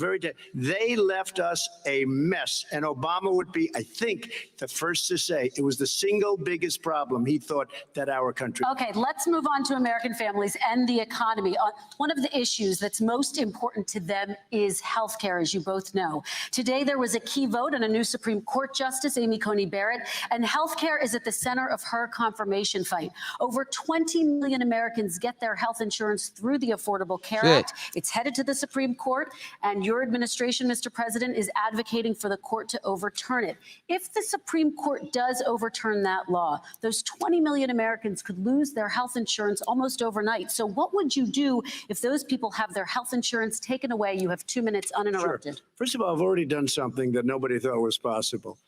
they left us a mess. And Obama would be, I think, the first to say it was the single biggest problem he thought that our country. Okay, let's move on to American families and the economy. One of the issues that's most important to them is health care, as you both know. Today, there was a key vote on a new Supreme Court Justice, Amy Coney Barrett, and health care is at the center of her confirmation fight. Over 20 million Americans get their health insurance through the Affordable Care Act. It's headed to the Supreme Court, and your administration, Mr. President, is advocating for the court to overturn it. If the Supreme Court does overturn that law, those 20 million Americans could lose their health insurance almost overnight. So what would you do if those people have their health insurance taken away? You have 2 minutes uninterrupted. Sure. First of all, I've already done something that nobody thought was possible.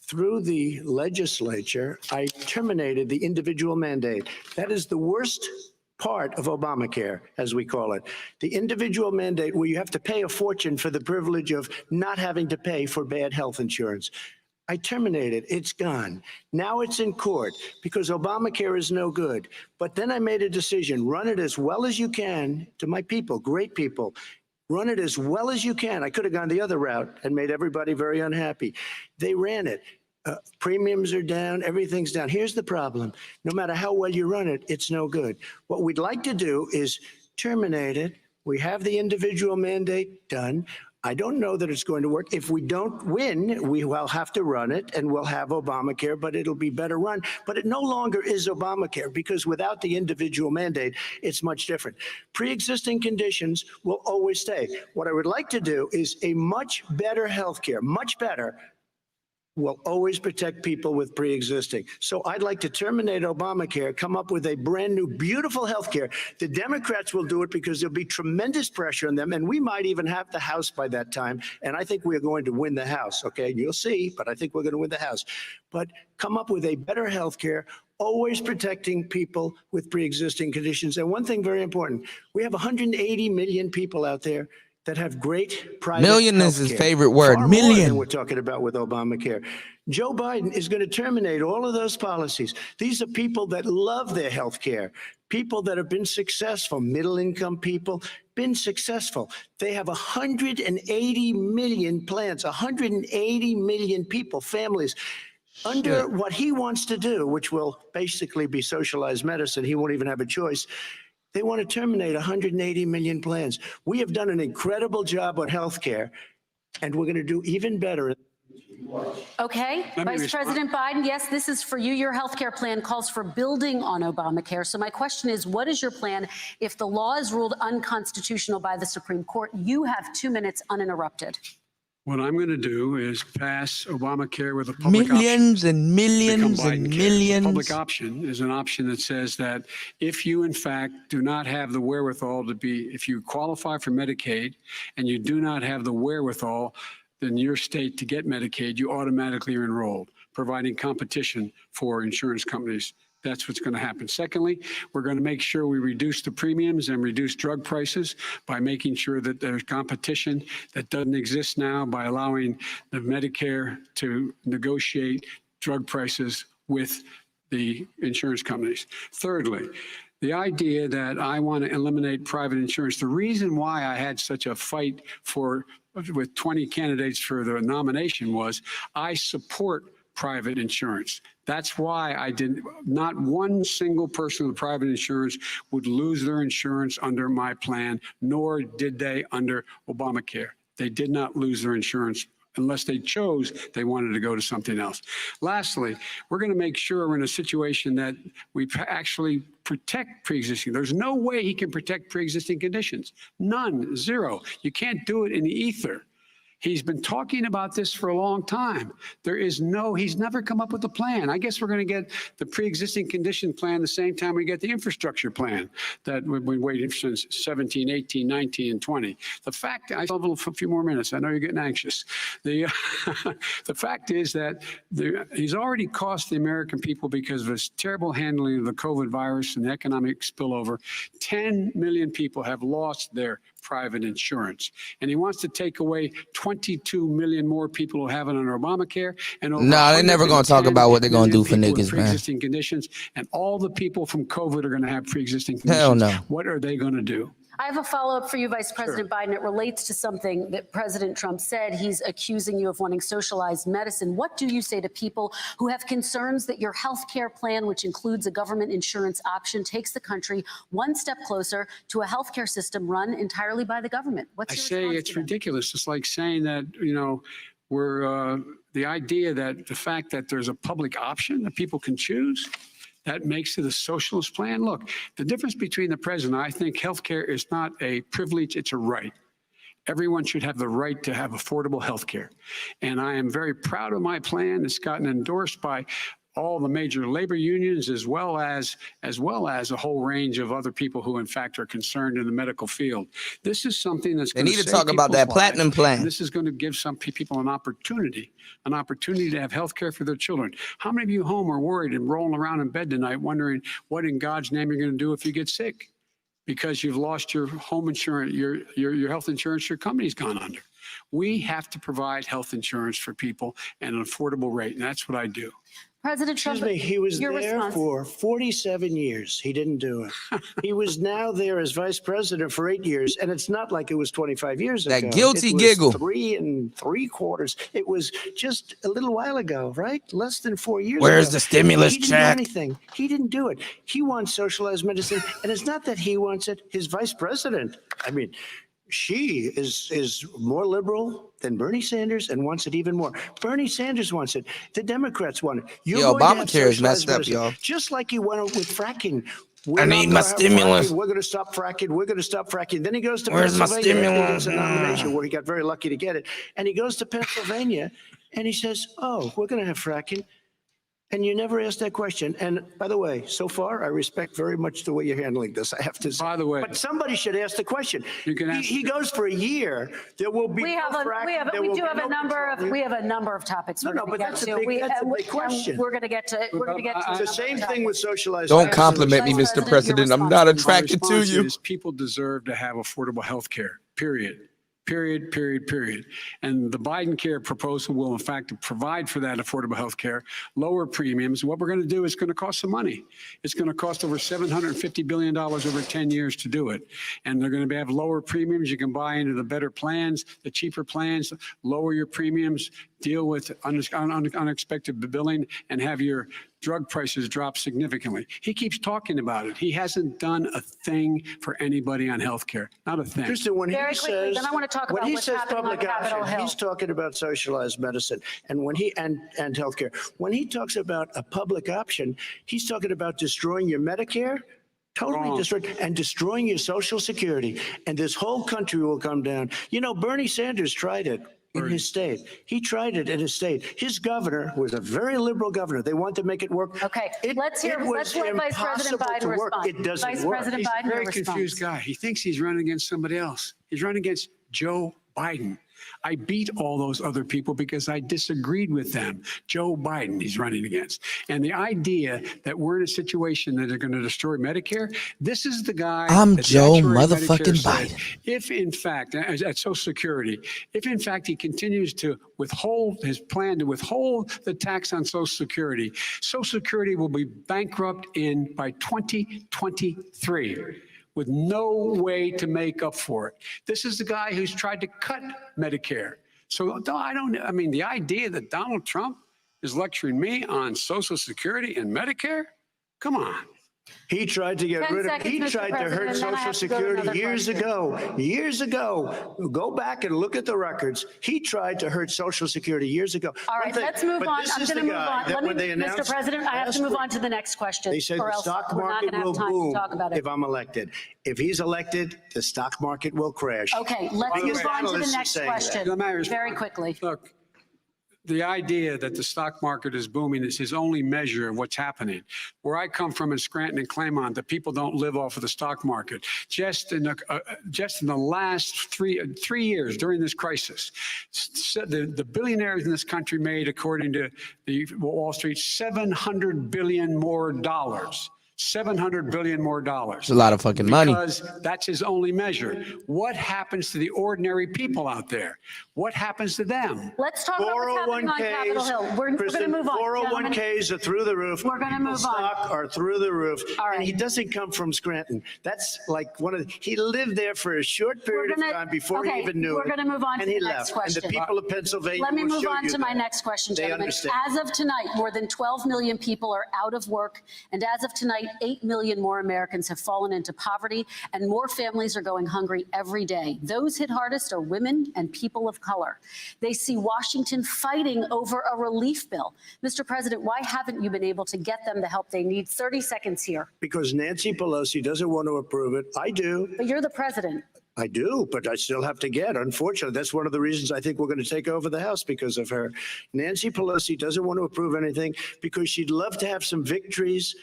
Through the legislature, I terminated the individual mandate. That is the worst part of Obamacare, as we call it. The individual mandate where you have to pay a fortune for the privilege of not having to pay for bad health insurance. I terminated. It's gone. Now it's in court because Obamacare is no good. But then I made a decision, run it as well as you can to my people, great people. Run it as well as you can. I could have gone the other route and made everybody very unhappy. They ran it. Premiums are down. Everything's down. Here's the problem. No matter how well you run it, it's no good. What we'd like to do is terminate it. We have the individual mandate done. I don't know that it's going to work. If we don't win, we will have to run it and we'll have Obamacare, but it'll be better run. But it no longer is Obamacare because without the individual mandate, it's much different. Pre-existing conditions will always stay. What I would like to do is a much better health care, much better, will always protect people with pre-existing. So I'd like to terminate Obamacare, come up with a brand new, beautiful health care. The Democrats will do it because there'll be tremendous pressure on them, and we might even have the House by that time. And I think we're going to win the House, okay? You'll see, but I think we're going to win the House. But come up with a better health care, always protecting people with pre-existing conditions. And one thing very important, we have 180 million people out there that have great private Million is his healthcare. favorite word. Far more Million. than we're talking about with Obamacare. Joe Biden is going to terminate all of those policies. These are people that love their health care, people that have been successful, middle-income people, been successful. They have 180 million plans, 180 million people, families, under what he wants to do, which will basically be socialized medicine. He won't even have a choice. They want to terminate 180 million plans. We have done an incredible job on health care, and we're going to do even better. Okay, Vice President Biden, yes, this is for you. Your healthcare plan calls for building on Obamacare. So my question is, what is your plan if the law is ruled unconstitutional by the Supreme Court? You have 2 minutes uninterrupted. What I'm going to do is pass Obamacare with a public Millions option. and millions Become and Biden care. millions. Public option is an option that says that if you, in fact, do not have the wherewithal to be, if you qualify for Medicaid and you do not have the wherewithal in your state to get Medicaid, you automatically are enrolled, providing competition for insurance companies. That's what's going to happen. Secondly, we're going to make sure we reduce the premiums and reduce drug prices by making sure that there's competition that doesn't exist now by allowing the Medicare to negotiate drug prices with the insurance companies. Thirdly, the idea that I want to eliminate private insurance, the reason why I had such a fight with 20 candidates for the nomination was I support private insurance. That's why I didn't, not one single person with private insurance would lose their insurance under my plan, nor did they under Obamacare. They did not lose their insurance unless they chose they wanted to go to something else. Lastly, we're going to make sure we're in a situation that we actually protect pre-existing. There's no way he can protect pre-existing conditions. None, zero. You can't do it in the ether. He's been talking about this for a long time. He's never come up with a plan. I guess we're going to get the pre-existing condition plan the same time we get the infrastructure plan that we've been waiting since 17, 18, 19, and 20. The fact, I still have a few more minutes. I know you're getting anxious. The fact is that he's already cost the American people because of his terrible handling of the COVID virus and the economic spillover. 10 million people have lost their private insurance. And he wants to take away 22 million more people who have it under Obamacare. And over they're never going to talk about what they're going to do for niggas, man. Pre-existing conditions, and all the people from COVID are going to have pre-existing conditions. Hell no. What are they going to do? I have a follow-up for you, Vice President Biden. It relates to something that President Trump said. He's accusing you of wanting socialized medicine. What do you say to people who have concerns that your health care plan, which includes a government insurance option, takes the country one step closer to a health care system run entirely by the government? What's your response to it's them? ridiculous. It's like saying that, we're the idea that the fact that there's a public option that people can choose, that makes it a socialist plan. Look, the difference between the president, I think healthcare is not a privilege, it's a right. Everyone should have the right to have affordable healthcare. And I am very proud of my plan. It's gotten endorsed by all the major labor unions, as well as a whole range of other people who, in fact, are concerned in the medical field. This is something that's going to They need to talk about that platinum plan. This is going to give some people an opportunity to have health care for their children. How many of you home are worried and rolling around in bed tonight wondering what in God's name you're going to do if you get sick? Because you've lost your home insurance, your health insurance, your company's gone under. We have to provide health insurance for people at an affordable rate, and that's what I do. President Trump, Excuse me, he was your there response. for 47 years. He didn't do it. He was now there as vice president for 8 years, and it's not like it was 25 years ago. That guilty it was giggle. 3 3/4. It was just a little while ago, right? Less than 4 years Where's ago. the stimulus He didn't check? do anything. He didn't do it. He wants socialized medicine, and it's not that he wants it. His vice president, I mean, she is more liberal than Bernie Sanders and wants it even more. Bernie Sanders wants it. The Democrats want it. You're Yo, going to have Obamacare is socialized messed up, medicine, y'all. just like he went with fracking. I need my stimulus. We're going to stop fracking. We're going to stop fracking. Then he goes to Where's my Pennsylvania. He stimulus? gets a nomination where he got very lucky to get it. And he goes to Pennsylvania and he says, oh, we're going to have fracking. And you never asked that question. And by the way, so far, I respect very much the way you're handling this, I have to say. By the way, but somebody should ask the question. You can ask- He goes for a year. There will be We have no a, fracking. we have, There we will do be have a no number of, control. we have a number of topics we're No, going but to get that's a to. big- that's a big question. We're going to get to, we're going to get to. It's the same thing with socialized Don't medicine. compliment me, Vice Mr. President, your President. I'm not response. my attracted to response you. is people deserve to have affordable health care, period. Period, period, period. And the Biden care proposal will, in fact, provide for that affordable health care, lower premiums. What we're going to do is going to cost some money. It's going to cost over $750 billion over 10 years to do it. And they're going to have lower premiums. You can buy into the better plans, the cheaper plans, lower your premiums, deal with unexpected billing, and have your drug prices drop significantly. He keeps talking about it. He hasn't done a thing for anybody on health care. Not a thing. Kristen, when Very he quickly, says, then I want to talk when about he what's says happening on public Capitol option, Hill. he's talking about socialized medicine and and healthcare. When he talks about a public option, he's talking about destroying your Medicare, totally Wrong. destroying your Social Security, and this whole country will come down. You know, Bernie Sanders tried it in his state. He tried it in his state. His governor was a very liberal governor. They wanted to make it work. Okay, let's let Vice President impossible Biden to work. respond. It doesn't Vice work. President He's Biden, a very your confused response. guy. He thinks he's running against somebody else. He's running against Joe Biden. I beat all those other people because I disagreed with them. Joe Biden he's running against. And the idea that we're in a situation that are going to destroy Medicare, this is the guy. I'm that the Joe actuary of motherfucking Medicare said, Biden. if in fact, at Social Security, if in fact he continues to withhold his plan to withhold the tax on Social Security, Social Security will be bankrupt by 2023. With no way to make up for it. This is the guy who's tried to cut Medicare. So I mean, the idea that Donald Trump is lecturing me on Social Security and Medicare, come on. He tried to get 10 rid of, seconds, he Mr. tried to President, hurt and then I Social have to go to Security another years ago. Go back and look at the records. He tried to hurt Social Security years ago. All right, let's move on. I'm going to move on. Mr. President, I have to move on to the next question. They said or the else stock we're not market going to will have time to boom talk about it. if I'm elected. If he's elected, the stock market will crash. Okay, let's Biggest move on to the analysts are next saying that. question No matter- very quickly. Look, the idea that the stock market is booming is his only measure of what's happening. Where I come from in Scranton and Claymont, the people don't live off of the stock market. Just in the last three years during this crisis, the billionaires in this country made, according to the Wall Street, $700 billion more dollars. $700 billion more dollars. It's a lot of fucking money. Because that's his only measure. What happens to the ordinary people out there? What happens to them? Let's talk about what's happening on Capitol Hill. We're going to move on. 401ks are through the roof. We're gonna move on. Stock are through the roof. All right. And he doesn't come from Scranton. That's like he lived there for a short period of time before he even knew We're it. going to move on and to he the left. next question. And the people of Pennsylvania Let me will move show on you to my that. next question, They gentlemen. understand. As of tonight, more than 12 million people are out of work. And as of tonight, 8 million more Americans have fallen into poverty, and more families are going hungry every day. Those hit hardest are women and people of color. They see Washington fighting over a relief bill. Mr. President, why haven't you been able to get them the help they need? 30 seconds here. Because Nancy Pelosi doesn't want to approve it. I do. But you're the president. I do, but I still have to get. Unfortunately, that's one of the reasons I think we're going to take over the House because of her. Nancy Pelosi doesn't want to approve anything because she'd love to have some victories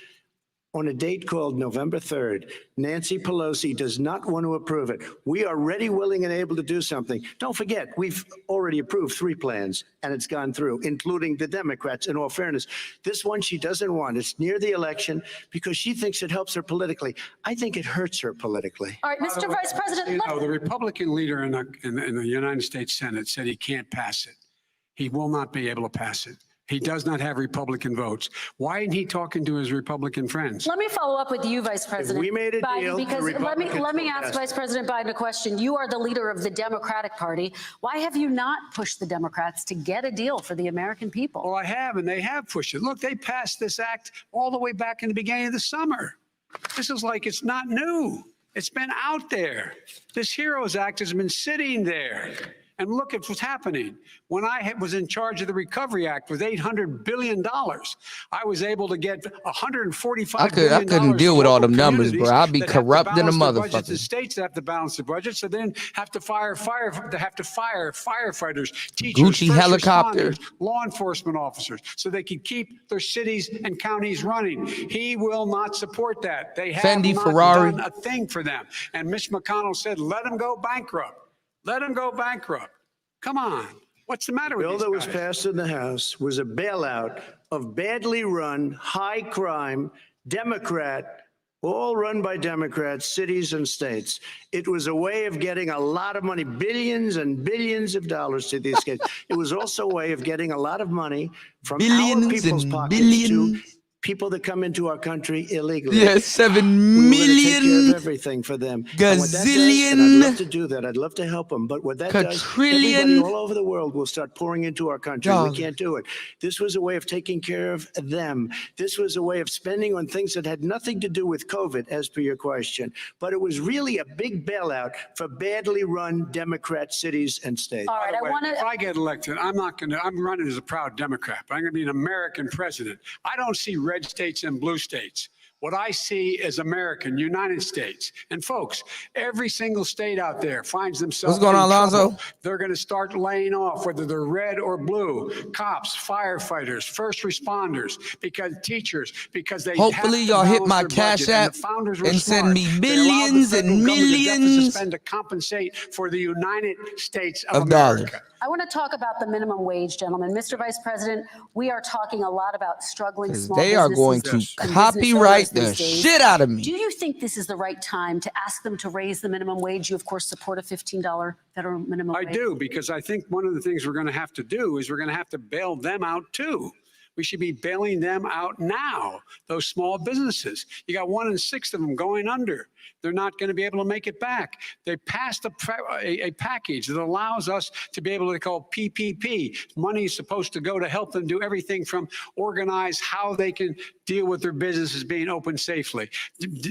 on a date called November 3rd. Nancy Pelosi does not want to approve it. We are ready, willing, and able to do something. Don't forget, we've already approved 3 plans, and it's gone through, including the Democrats, in all fairness. This one she doesn't want. It's near the election because she thinks it helps her politically. I think it hurts her politically. All right, Mr. Vice President, You know, the Republican leader in the United States Senate said he can't pass it. He will not be able to pass it. He does not have Republican votes. Why isn't he talking to his Republican friends? let me follow up with you, Vice President we made a Biden, deal, the because let Republicans me will ask pass Vice President Biden a question. You are the leader of the Democratic Party. Why have you not pushed the Democrats to get a deal for the American people? Well, I have, and they have pushed it. Look, they passed this act all the way back in the beginning of the summer. This is like it's not new. It's been out there. This HEROES Act has been sitting there. And look at what's happening. When I was in charge of the Recovery Act with $800 billion, I was able to get $145 billion. I couldn't deal with all them numbers, bro. I'd be that have to corrupt than a balance the budgets. The motherfucker. states have to balance the budget, so then have to fire firefighters, teachers, Gucci first helicopter. responders, law enforcement officers, so they can keep their cities and counties running. He will not support that. They have Fendi, not Ferrari. done a thing for them. And Mitch McConnell said, let them go bankrupt. Let them go bankrupt. Come on. What's the matter with The bill these that was guys? passed in the House was a bailout of badly run, high crime, Democrat all run by Democrats, cities and states. It was a way of getting a lot of money, billions and billions of dollars to these kids. It was also a way of getting a lot of money from our Billions people's and pockets billions. to people that come into our country illegally. Yes, 7 We were gonna take care of million. everything for them. And what that does, and Gazillion. I'd love to do that. I'd love to help them. But what that does, Quadrillion. everybody all over the world will start pouring into our country. Dollars. We can't do it. This was a way of taking care of them. This was a way of spending on things that had nothing to do with COVID, as per your question. But it was really a big bailout for badly run Democrat cities and states. All right, I want If to. I get elected, I'm running as a proud Democrat, but I'm going to be an American president. I don't see red states and blue states. What I see is American, United States. And folks, every single state out there finds themselves What's going on, in trouble. Alonzo? They're going to start laying off, whether they're red or blue, cops, firefighters, first responders, because teachers, because they Hopefully have to y'all hit balance my their Cash budget. App And the founders were and send smart. me They allowed the billions federal and government to deficit millions spend to compensate for the United States of of dollars. America. I want to talk about the minimum wage, gentlemen. Mr. Vice President, we are talking a lot about struggling small They are going businesses to and copyright business the owners these days. shit out of me. Do you think this is the right time to ask them to raise the minimum wage? You, of course, support a $15 federal minimum I wage. do, because I think one of the things we're going to have to do is we're going to have to bail them out too. We should be bailing them out now, those small businesses. You got 1 in 6 of them going under. They're not going to be able to make it back. They passed a package that allows us to be able to call PPP. Money is supposed to go to help them do everything from organize how they can deal with their businesses being open safely.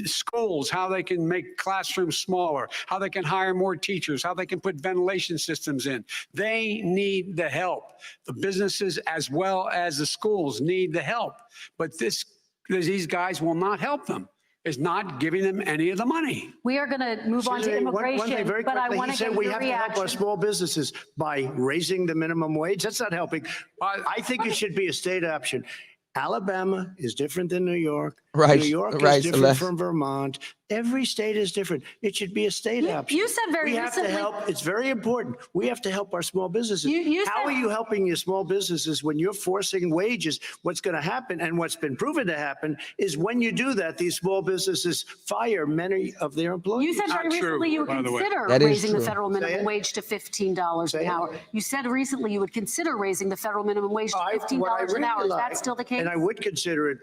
Schools, how they can make classrooms smaller, how they can hire more teachers, how they can put ventilation systems in. They need the help. The businesses as well as the schools need the help. But these guys will not help them. Is not giving them any of the money. We are going to move on to One immigration, thing very but I quickly, want he to said get we your have to help our reaction. small businesses by raising the minimum wage. That's not helping. I think it should be a state option. Alabama is different than New York. Right, New York right, is different Celeste. from Vermont. Every state is different. It should be a state option. You said very We have to recently. help. It's very important. We have to help our small businesses. You How said- are you helping your small businesses when you're forcing wages? What's going to happen, and what's been proven to happen, is when you do that, these small businesses fire many of their employees. You said very Not true, recently you would by the way. consider That is raising the true. federal minimum it. wage to $15 Say an it. hour. You said recently you would consider raising the federal minimum wage to What I $15 an hour. Is really that like- still the case? And I would consider it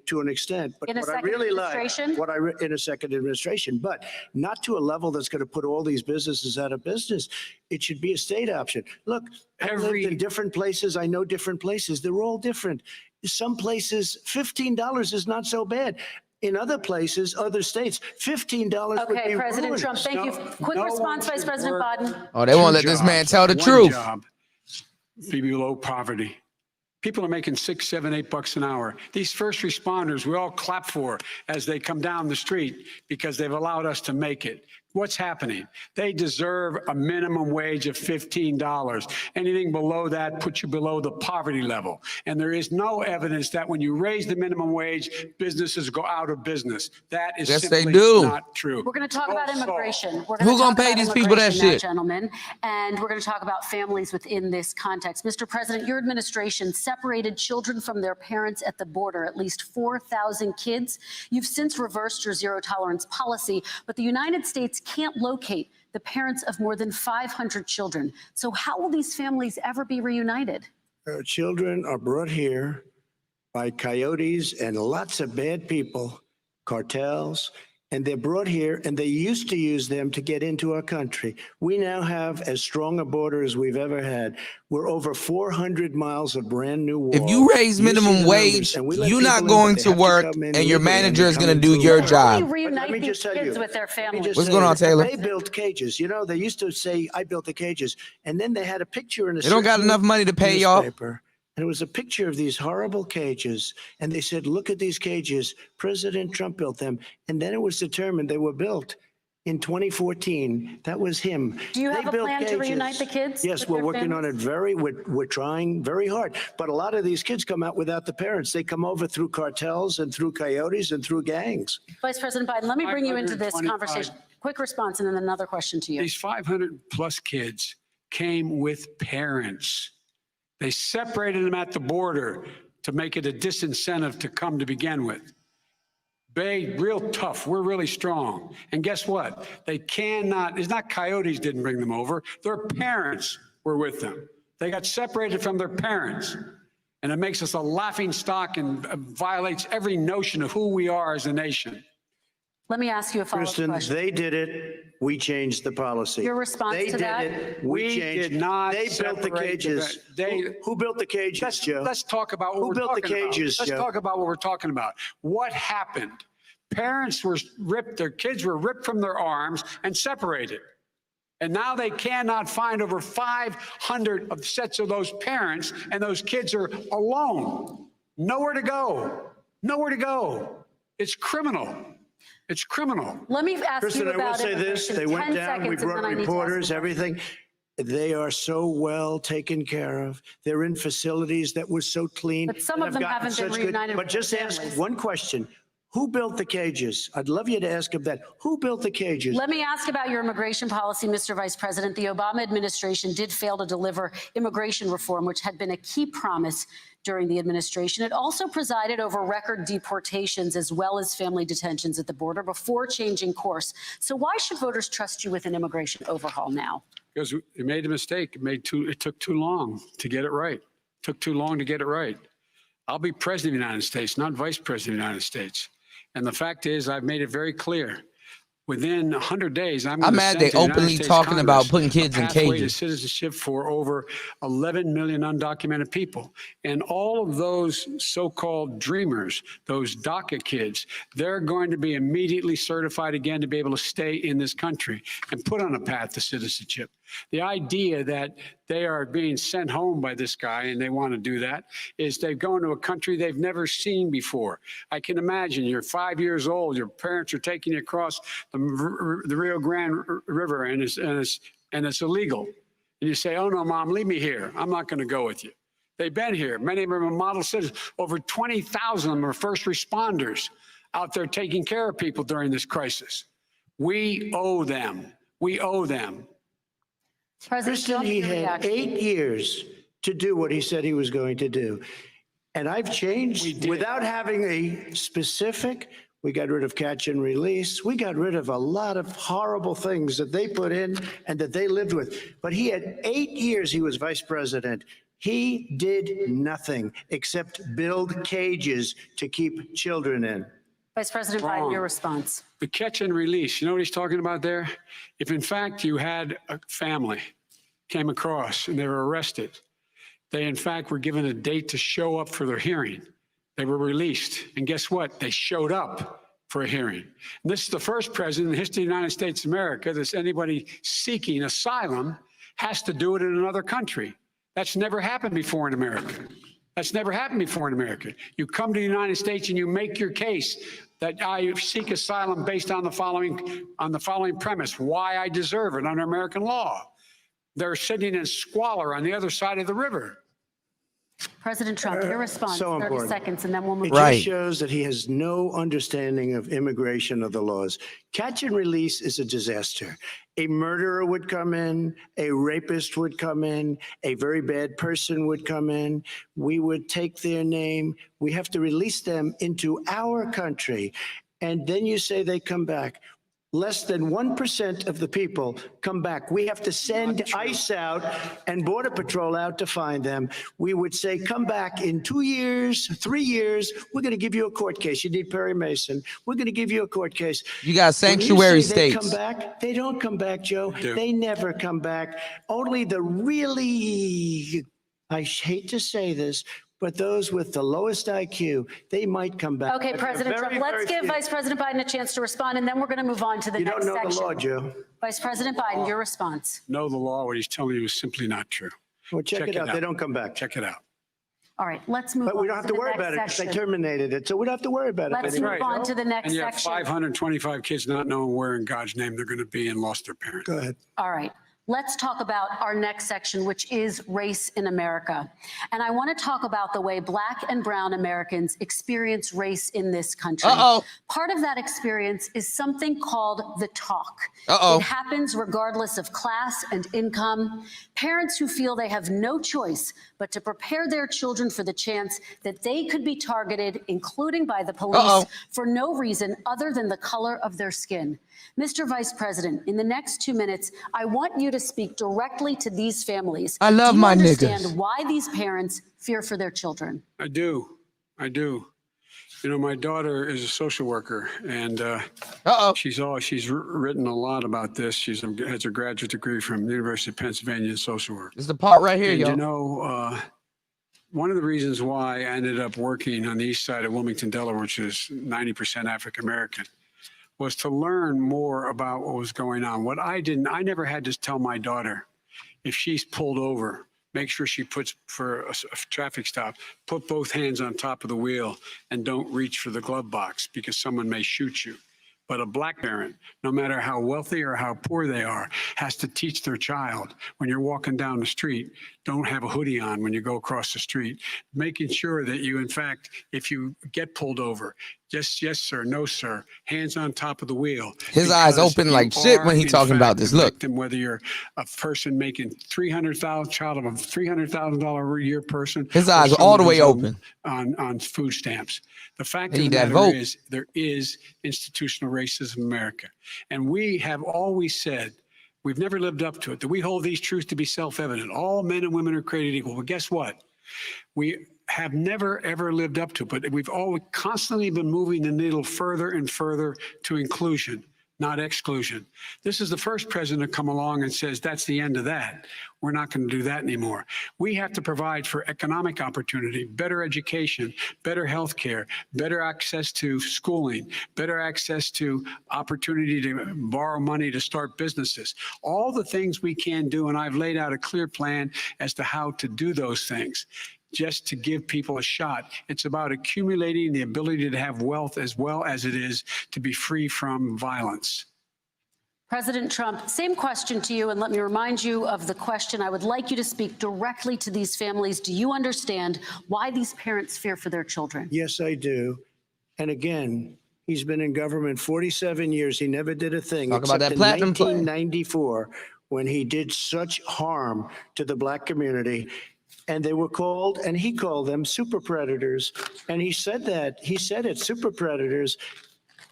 to an extent, but In a what I second really like, administration? in a second administration, but not to a level that's going to put all these businesses out of business. It should be a state option. Look, I lived in different places. I know different places. They're all different. Some places, $15 is not so bad. In other places, other states, $15 would be Okay, President ruinous. Trump, thank you. Quick No response, one Vice should President work Biden. Oh, they won't two let this man jobs, tell the one truth. job, be below poverty. People are making $6, $7, $8 an hour. These first responders, we all clap for as they come down the street because they've allowed us to make it. What's happening? They deserve a minimum wage of $15. Anything below that puts you below the poverty level. And there is no evidence that when you raise the minimum wage, businesses go out of business. That is Yes, they simply do. not true. We're going to talk about Also, immigration. We're Who gonna talk pay about these people that immigration now, shit? gentlemen, and we're going to talk about families within this context. Mr. President, your administration separated children from their parents at the border, at least 4,000 kids. You've since reversed your zero tolerance policy, but the United States can't locate the parents of more than 500 children. So how will these families ever be reunited? Children are brought here by coyotes and lots of bad people, cartels, and they're brought here, and they used to use them to get into our country. We now have as strong a border as we've ever had. We're over 400 miles of brand new wall. If you raise see minimum the numbers, wage, and we let you're people not in, going but they to have work, come in and your illegally, manager is they going to come do in your through- job. How do we But let reunite me these just tell kids you, with their let me families? just What's say going on, this. Taylor? They built cages. You know, they used to say, I built the cages. And then they had a picture in a They don't got certain enough money to pay y'all. newspaper, and it was a picture of these horrible cages. And they said, look at these cages. President Trump built them. And then it was determined they were built in 2014. That was him. Do you They have a built plan to reunite the kids Yes, with we're their working on families? it we're trying very hard. But a lot of these kids come out without the parents. They come over through cartels and through coyotes and through gangs. Vice President Biden, let me bring you into this 525. conversation. Quick response and then another question to you. These 500 plus kids came with parents. They separated them at the border to make it a disincentive to come to begin with. real tough. We're really strong. And guess what? They cannot, it's not coyotes didn't bring them over. Their parents were with them. They got separated from their parents. And it makes us a laughing stock and violates every notion of who we are as a nation. Let me ask you a follow-up Kristen, question. they did it. We changed the policy. Your response they to that? They did it. We changed. did not They built the separate cages. Who built the cages, Joe? Let's talk about what Who we're built the talking cages, about. Let's Joe? talk about what we're talking about. What happened? Parents were ripped, their kids were ripped from their arms and separated. And now they cannot find over 500 of sets of those parents, and those kids are alone. Nowhere to go. Nowhere to go. It's criminal. It's criminal. Let me ask Kristen, you I will about say this. immigration. They went 10 down. We seconds, and brought then I need to ask reporters, you. everything. They are so well taken care of. They're in facilities that were so clean. But some and of them have gotten haven't been such good- reunited But with just their ask families. one question. Who built the cages? I'd love you to ask him that. Who built the cages? Let me ask about your immigration policy, Mr. Vice President. The Obama administration did fail to deliver immigration reform, which had been a key promise during the administration. It also presided over record deportations as well as family detentions at the border before changing course. So why should voters trust you with an immigration overhaul now? Because we made a mistake. It took too long to get it right. It took too long to get it right. I'll be president of the United States, not vice president of the United States. And the fact is, I've made it very clear. Within 100 days, I'm mad they openly talking about putting kids in pathway to cages. citizenship for over 11 million undocumented people. And all of those so-called dreamers, those DACA kids, they're going to be immediately certified again to be able to stay in this country and put on a path to citizenship. The idea that they are being sent home by this guy and they want to do that is they've gone to a country they've never seen before. I can imagine you're 5 years old, your parents are taking you across the Rio Grande River and it's illegal. And you say, oh no, Mom, leave me here. I'm not going to go with you. They've been here. Many of them are model citizens. Over 20,000 of them are first responders out there taking care of people during this crisis. We owe them. We owe them. President, Kristen, Trump, he your had reaction. 8 years to do what he said he was going to do. And I've changed without having a specific. We got rid of catch and release. We got rid of a lot of horrible things that they put in and that they lived with. But he had 8 years he was vice president. He did nothing except build cages to keep children in. Vice President Biden, your response. The catch and release, you know what he's talking about there? If in fact you had a family came across and they were arrested, they in fact were given a date to show up for their hearing. They were released. And guess what? They showed up for a hearing. And this is the first president in the history of the United States of America that anybody seeking asylum has to do it in another country. That's never happened before in America. That's never happened before in America. You come to the United States and you make your case that I seek asylum based on the following premise, why I deserve it under American law. They're sitting in squalor on the other side of the river. President Trump, your response, so 30 important. seconds, and then we'll move It on. Right. just shows that he has no understanding of immigration or the laws. Catch and release is a disaster. A murderer would come in, a rapist would come in, a very bad person would come in. We would take their name. We have to release them into our country. And then you say they come back. Less than 1% of the people come back. We have to send ICE out and Border Patrol out to find them. We would say, come back in 2 years, 3 years. We're going to give you a court case. You need Perry Mason. We're going to give you a court case. You got When you sanctuary say they states. come back, they don't come back, Joe. do. They never come back. Only the really, I hate to say this, but those with the lowest IQ, they might come back. Okay, But President very, Trump, let's very give few. Vice President Biden a chance to respond, and then we're going to move on to the You next don't know the section. law, Joe. Vice President Biden, your response. Know the law, what he's telling you is simply not true. Well, check Check it it out. out. They don't come back. Check it out. All right, let's move on. But we don't have to the worry next about it because they section. terminated it. So we don't have to worry about it. Let's anymore. move on to the next And you have section. 525 kids not knowing where in God's name they're going to be and lost their parents. Go ahead. All right, Let's talk about our next section, which is race in America. And I want to talk about the way Black and brown Americans experience race in this country. Part of that experience is something called the talk. It happens regardless of class and income. Parents who feel they have no choice but to prepare their children for the chance that they could be targeted, including by the police, for no reason other than the color of their skin. Mr. Vice President, in the next 2 minutes, I want you to speak directly to these families. I love my niggas. Do you understand why these parents fear for their children? I do. You know, my daughter is a social worker, and she's written a lot about this. She has a graduate degree from the University of Pennsylvania in social work. This is the part right here, y'all. You know, one of the reasons why I ended up working on the east side of Wilmington, Delaware, which is 90% African American, was to learn more about what was going on. I never had to tell my daughter, if she's pulled over, make sure she puts, for a traffic stop, put both hands on top of the wheel and don't reach for the glove box because someone may shoot you. But a Black parent, no matter how wealthy or how poor they are, has to teach their child, when you're walking down the street, don't have a hoodie on when you go across the street, making sure that you, in fact, if you get pulled over, just yes, sir, no, sir, hands on top of the wheel. His eyes open like shit when he talking about this. Look. Whether you're a person making child of a $300,000 a year person. His eyes are all the way open. On food stamps. The fact of He the need that matter vote. is there is institutional racism in America. And we have always said, we've never lived up to it, that we hold these truths to be self-evident. All men and women are created equal. But guess what? We have never, ever lived up to it, but we've always constantly been moving the needle further and further to inclusion, not exclusion. This is the first president to come along and says, that's the end of that. We're not going to do that anymore. We have to provide for economic opportunity, better education, better health care, better access to schooling, better access to opportunity to borrow money to start businesses. All the things we can do, and I've laid out a clear plan as to how to do those things, just to give people a shot. It's about accumulating the ability to have wealth as well as it is to be free from violence. President Trump, same question to you, and let me remind you of the question. I would like you to speak directly to these families. Do you understand why these parents fear for their children? Yes, I do. And again, he's been in government 47 years. He never did a thing. Talk about except that in platinum play. 1994, when he did such harm to the Black community. And they were called, and he called them super predators. And he said that. He said it, super predators.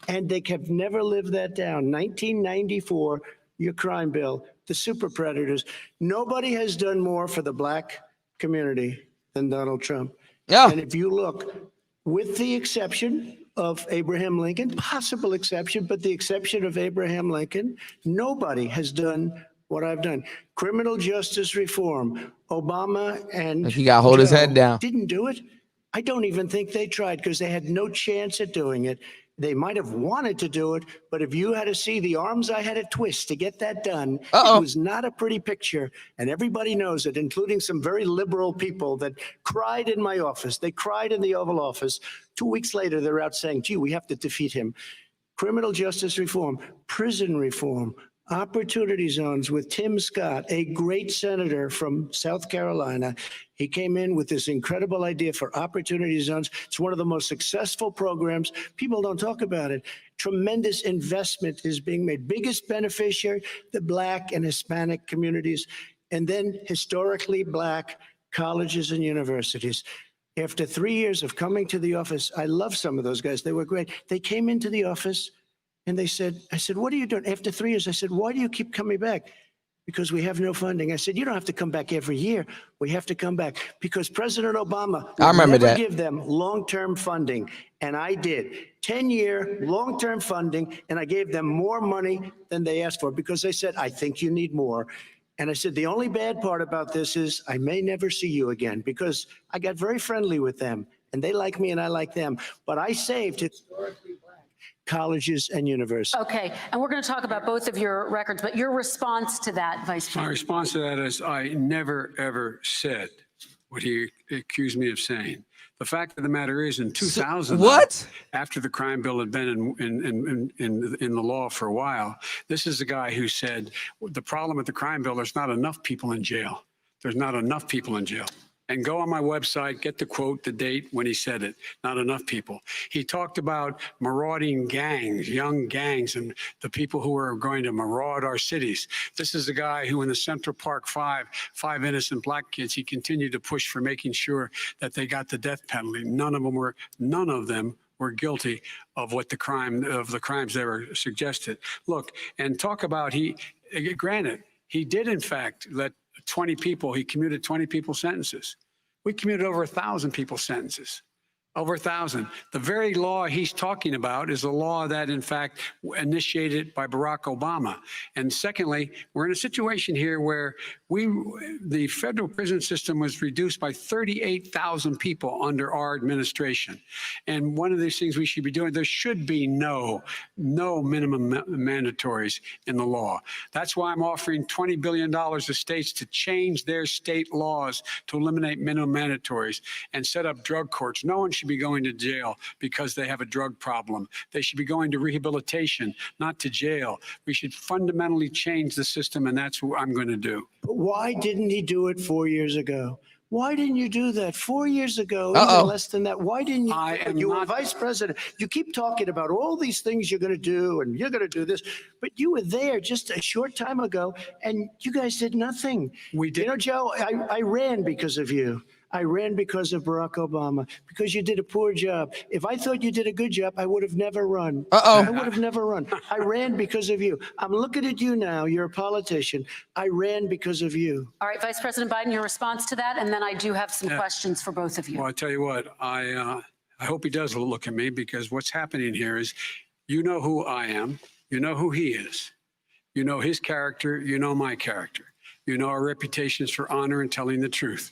And they have never lived that down. 1994, your crime bill, the super predators. Nobody has done more for the Black community than Donald Trump. Yeah. And if you look, with the exception of Abraham Lincoln, possible exception, but the exception of Abraham Lincoln, nobody has done what I've done. Criminal justice reform, Obama and He got to hold his Joe head down. didn't do it. I don't even think they tried because they had no chance at doing it. They might have wanted to do it, but if you had to see the arms I had to twist to get that done, it was not a pretty picture. And everybody knows it, including some very liberal people that cried in my office. They cried in the Oval Office. 2 weeks later, they're out saying, gee, we have to defeat him. Criminal justice reform, prison reform, opportunity zones with Tim Scott, a great senator from South Carolina. He came in with this incredible idea for opportunity zones. It's one of the most successful programs. People don't talk about it. Tremendous investment is being made. Biggest beneficiary, the Black and Hispanic communities, and then historically Black colleges and universities. After 3 years of coming to the office, I love some of those guys. They were great. They came into the office and they said, I said, what are you doing? After 3 years, I said, why do you keep coming back? Because we have no funding. I said, you don't have to come back every year. We have to come back because President Obama would never give them long-term funding. And I did. 10-year long-term funding. And I gave them more money than they asked for because they said, I think you need more. And I said, the only bad part about this is I may never see you again because I got very friendly with them and they like me and I like them. But I saved historically Black colleges and universities. Okay, and we're going to talk about both of your records, but your response to that, Vice President. My response to that is I never, ever said what he accused me of saying. The fact of the matter is, in 2000, what? after the crime bill had been in the law for a while, this is the guy who said the problem with the crime bill, there's not enough people in jail. There's not enough people in jail. And go on my website, get the quote, the date when he said it. Not enough people. He talked about marauding gangs, young gangs, and the people who are going to maraud our cities. This is the guy who in the Central Park five innocent black kids, he continued to push for making sure that they got the death penalty. None of them were guilty of the crimes they were suggested. Look, and talk about granted, he did in fact let 20 people, he commuted 20 people sentences. We commuted over 1,000 people sentences. Over 1,000. The very law he's talking about is a law that, in fact, initiated by Barack Obama. And secondly, we're in a situation here where the federal prison system was reduced by 38,000 people under our administration. And one of these things we should be doing, there should be no minimum mandatories in the law. That's why I'm offering $20 billion to states to change their state laws to eliminate minimum mandatories and set up drug courts. No one should be going to jail because they have a drug problem. They should be going to rehabilitation, not to jail. We should fundamentally change the system, and that's what I'm going to do. But why didn't he do it 4 years ago? Why didn't you do that 4 years ago? Uh-oh. Even less than that. Why didn't you? You were not vice president. You keep talking about all these things you're going to do and you're going to do this, but you were there just a short time ago and you guys did nothing. We did. You know, Joe, I ran because of you. I ran because of Barack Obama, because you did a poor job. If I thought you did a good job, I would have never run. Uh-oh. I would have never run. I ran because of you. I'm looking at you now. You're a politician. I ran because of you. All right, Vice President Biden, your response to that, and then I do have some questions for both of you. Well, I tell you what, I hope he does look at me, because what's happening here is, you know who I am, you know who he is, you know his character, you know my character, you know our reputations for honor and telling the truth.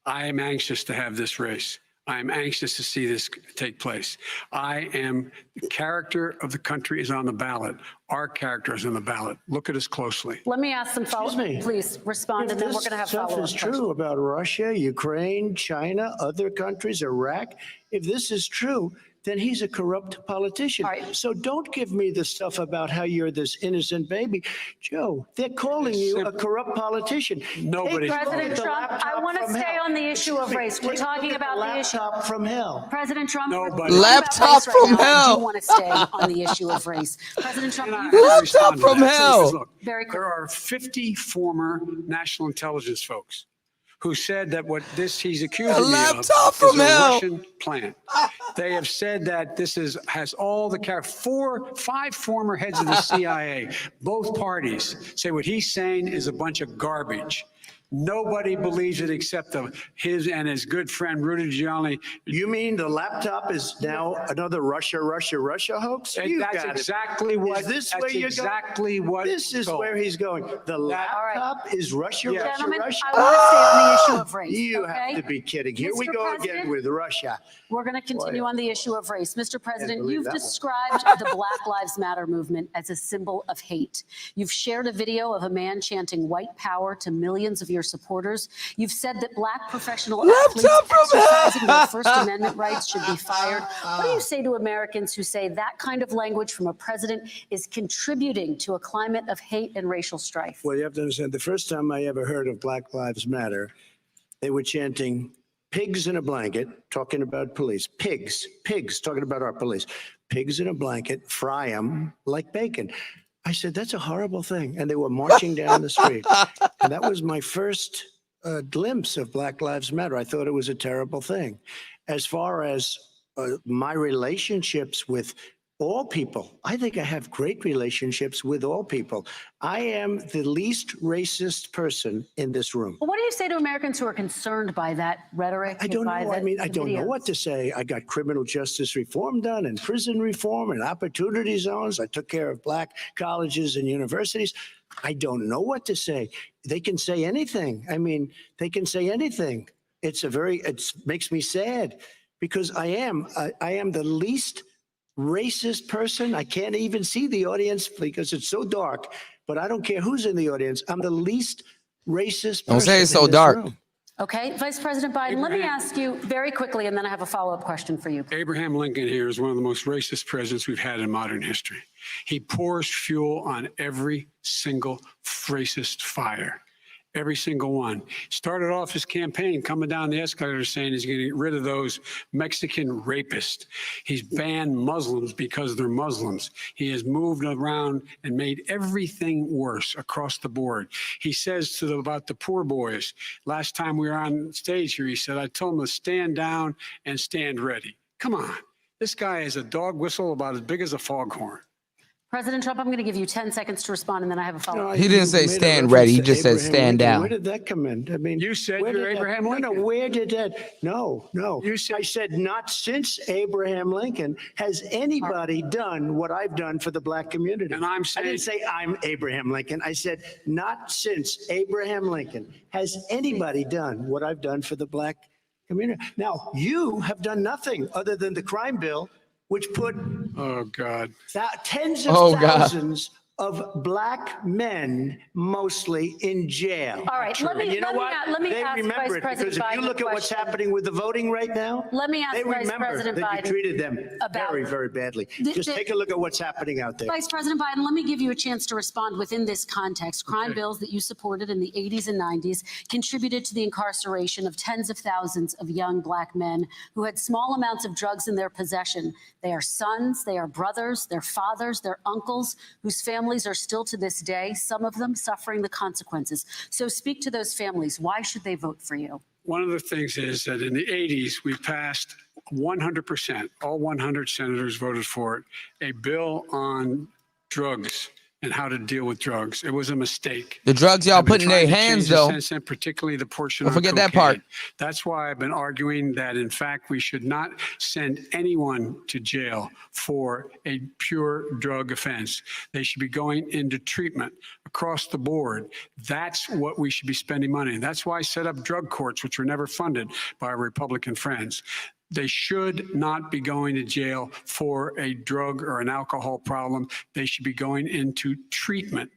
I am anxious to have this race. I am anxious to see this take place. The character of the country is on the ballot. Our character is on the ballot. Look at us closely. Let me ask some follow-up. Excuse me. Please respond, and then we're going to have If this follow-up stuff is true about Russia, Ukraine, China, other countries, Iraq, if this is true, then he's a corrupt politician. All right. So don't give me the stuff about how you're this innocent baby. Joe, they're calling you a corrupt politician. Nobody- Take President the Trump, I laptop want to from stay hell. on the issue of Excuse me, race. We're take a talking look at about the issue. laptop from hell. President Trump, Nobody- we're talking about Laptop race right from now. I hell. do want to stay on the issue of race. President Trump, And you I Laptop respond to from that. hell. Look, Very quick. there are 50 former national intelligence folks who said that what he's accusing me of laptop is from a hell. Russian plant. They have said that this has all the five former heads of the CIA, both parties say what he's saying is a bunch of garbage. Nobody believes it except his and his good friend Rudy Giuliani. You mean the laptop is now another Russia hoax? You That's got it. exactly what. Is this that's where you're exactly going? what. This is told. where he's going. The laptop is Russia, Yeah. Gentlemen, Russia. I want to stay on the issue of race. You okay? have to be kidding. Here we Mr. go President, again with Russia. We're going to continue on the issue of race. Mr. President, believe you've that one. described the Black Lives Matter movement as a symbol of hate. You've shared a video of a man chanting white power to millions of your supporters. You've said that Black professional athletes exercising their First Amendment rights should be fired. What do you say to Americans who say that kind of language from a president is contributing to a climate of hate and racial strife? Well, you have to understand, the first time I ever heard of Black Lives Matter, they were chanting pigs in a blanket, talking about police. Pigs, talking about our police. Pigs in a blanket, fry them like bacon. I said, that's a horrible thing. And they were marching down the street. And that was my first glimpse of Black Lives Matter. I thought it was a terrible thing. As far as my relationships with all people, I think I have great relationships with all people. I am the least racist person in this room. Well, what do you say to Americans who are concerned by that rhetoric? I don't know. I don't know videos? what to say. I got criminal justice reform done and prison reform and opportunity zones. I took care of Black colleges and universities. I don't know what to say. They can say anything. I mean, they can say anything. It makes me sad because I am the least racist person. I can't even see the audience because it's so dark, but I don't care who's in the audience. I'm the least racist person. Don't say it's so in this dark. room. Okay, Vice President Biden, let me Abraham- ask you very quickly, and then I have a follow-up question for you. Abraham Lincoln here is one of the most racist presidents we've had in modern history. He pours fuel on every single racist fire. Every single one. Started off his campaign coming down the escalator saying he's going to get rid of those Mexican rapists. He's banned Muslims because they're Muslims. He has moved around and made everything worse across the board. He says about the poor boys, last time we were on stage here, he said, I told them to stand down and stand ready. Come on. This guy is a dog whistle about as big as a foghorn. President Trump, I'm going to give you 10 seconds to respond, and then I have a follow-up. He didn't say stand ready. He just said stand down. Where did that come in? I mean, You said where you're did that- Abraham Lincoln. No, where did that? No. You said- I said not since Abraham Lincoln has anybody done what I've done for the black community. And I'm I saying- didn't say I'm Abraham Lincoln. I said not since Abraham Lincoln has anybody done what I've done for the black community. Now, you have done nothing other than the crime bill, which put Oh, God. tens of Oh, God. thousands of black men, mostly in jail. All right, let me- And you know let me what? a- let me They ask remember Vice it President because if Biden you a look at what's question. happening with the voting right now, Let me ask they Vice remember President that Biden you treated them about- very, very badly. Just take a look at what's happening out there. Vice President Biden, let me give you a chance to respond within this context. Crime bills that you supported in the 80s and 90s contributed to the incarceration of tens of thousands of young black men who had small amounts of drugs in their possession. They are sons, they are brothers, they're fathers, they're uncles, whose families are still to this day, some of them suffering the consequences. So speak to those families. Why should they vote for you? One of the things is that in the 80s, we passed 100%, all 100 senators voted for it, a bill on drugs and how to deal with drugs. It was a mistake. The drugs y'all I've been put in their trying to hands, change it though. since then, particularly the portion Don't on forget that part. cocaine. That's why I've been arguing that, in fact, we should not send anyone to jail for a pure drug offense. They should be going into treatment across the board. That's what we should be spending money on. That's why I set up drug courts, which were never funded by our Republican friends. They should not be going to jail for a drug or an alcohol problem. They should be going into treatment.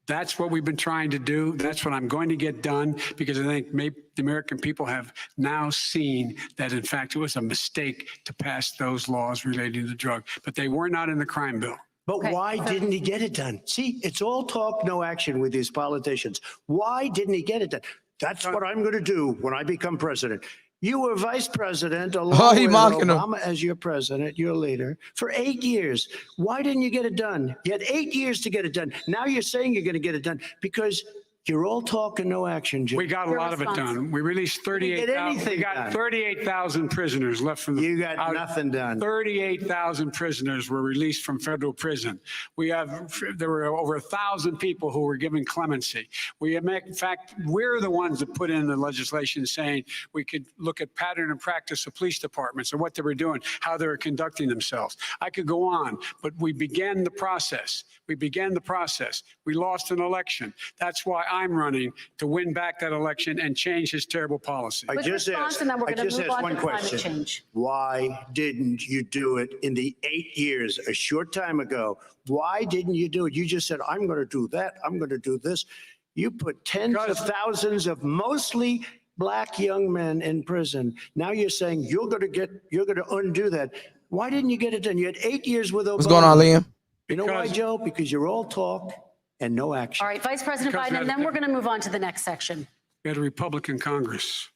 That's what we've been trying to do. That's what I'm going to get done, because I think maybe the American people have now seen that, in fact, it was a mistake to pass those laws relating to drug, but they were not in the crime bill. But Okay. why didn't he get it done? See, it's all talk, no action with these politicians. Why didn't he get it done? That's what I'm going to do when I become president. You were vice president along he with mocking him. Obama as your president, your leader, for 8 years. Why didn't you get it done? You had 8 years to get it done. Now you're saying you're going to get it done because you're all talk and no action, Jim. We got a Your lot of it response. done. We released didn't get 38,000. We anything got done. 38,000 prisoners left from the. You got nothing done. 38,000 prisoners were released from federal prison. There were over 1,000 people who were given clemency. In fact, we're the ones that put in the legislation saying we could look at pattern and practice of police departments and what they were doing, how they were conducting themselves. I could go on, but we began the process. We lost an election. That's why I'm running to win back that election and change his terrible policy. I Quick just response, asked, and then we're I gonna just move asked on one to climate question. change. Why didn't you do it in the 8 years, a short time ago? Why didn't you do it? You just said, I'm going to do that. I'm going to do this. You put tens of thousands of mostly black young men in prison. Now you're saying you're going to undo that. Why didn't you get it done? You had 8 years with Obama. What's going on, Liam? You know why, Because- Joe? Because you're all talk and no action. All right, Vice President Because Biden, and then we're going to move on to the next section. We had a Republican Congress.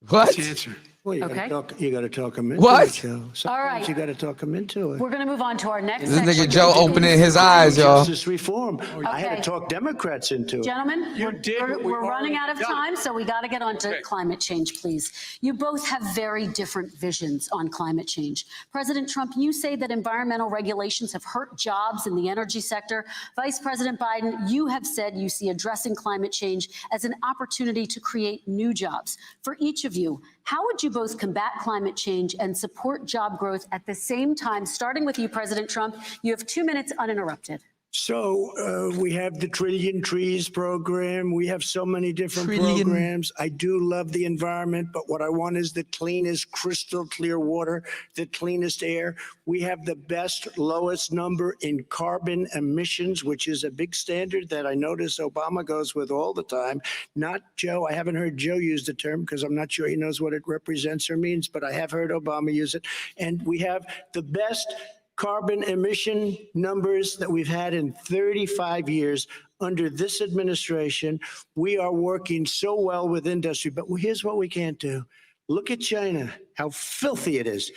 What? That's the answer. Well, you Okay. got to talk them into What? it, Joe. Sometimes All right. you got to talk them into it. We're going to move on to our next This section. nigga Joe opening his eyes, y'all. Justice reform. I had Okay. to talk Democrats into it. Gentlemen, You did what we we're running already out of done. time, so we got to get on to Okay. climate change, please. You both have very different visions on climate change. President Trump, you say that environmental regulations have hurt jobs in the energy sector. Vice President Biden, you have said you see addressing climate change as an opportunity to create new jobs. For each of you, how would you both combat climate change and support job growth at the same time? Starting with you, President Trump, you have 2 minutes uninterrupted. So we have the Trillion Trees program. We have so many different Trillion. programs. I do love the environment, but what I want is the cleanest, crystal clear water, the cleanest air. We have the best, lowest number in carbon emissions, which is a big standard that I notice Obama goes with all the time. Not Joe. I haven't heard Joe use the term because I'm not sure he knows what it represents or means, but I have heard Obama use it. And we have the best carbon emission numbers that we've had in 35 years under this administration. We are working so well with industry, but here's what we can't do. Look at China, how filthy it is.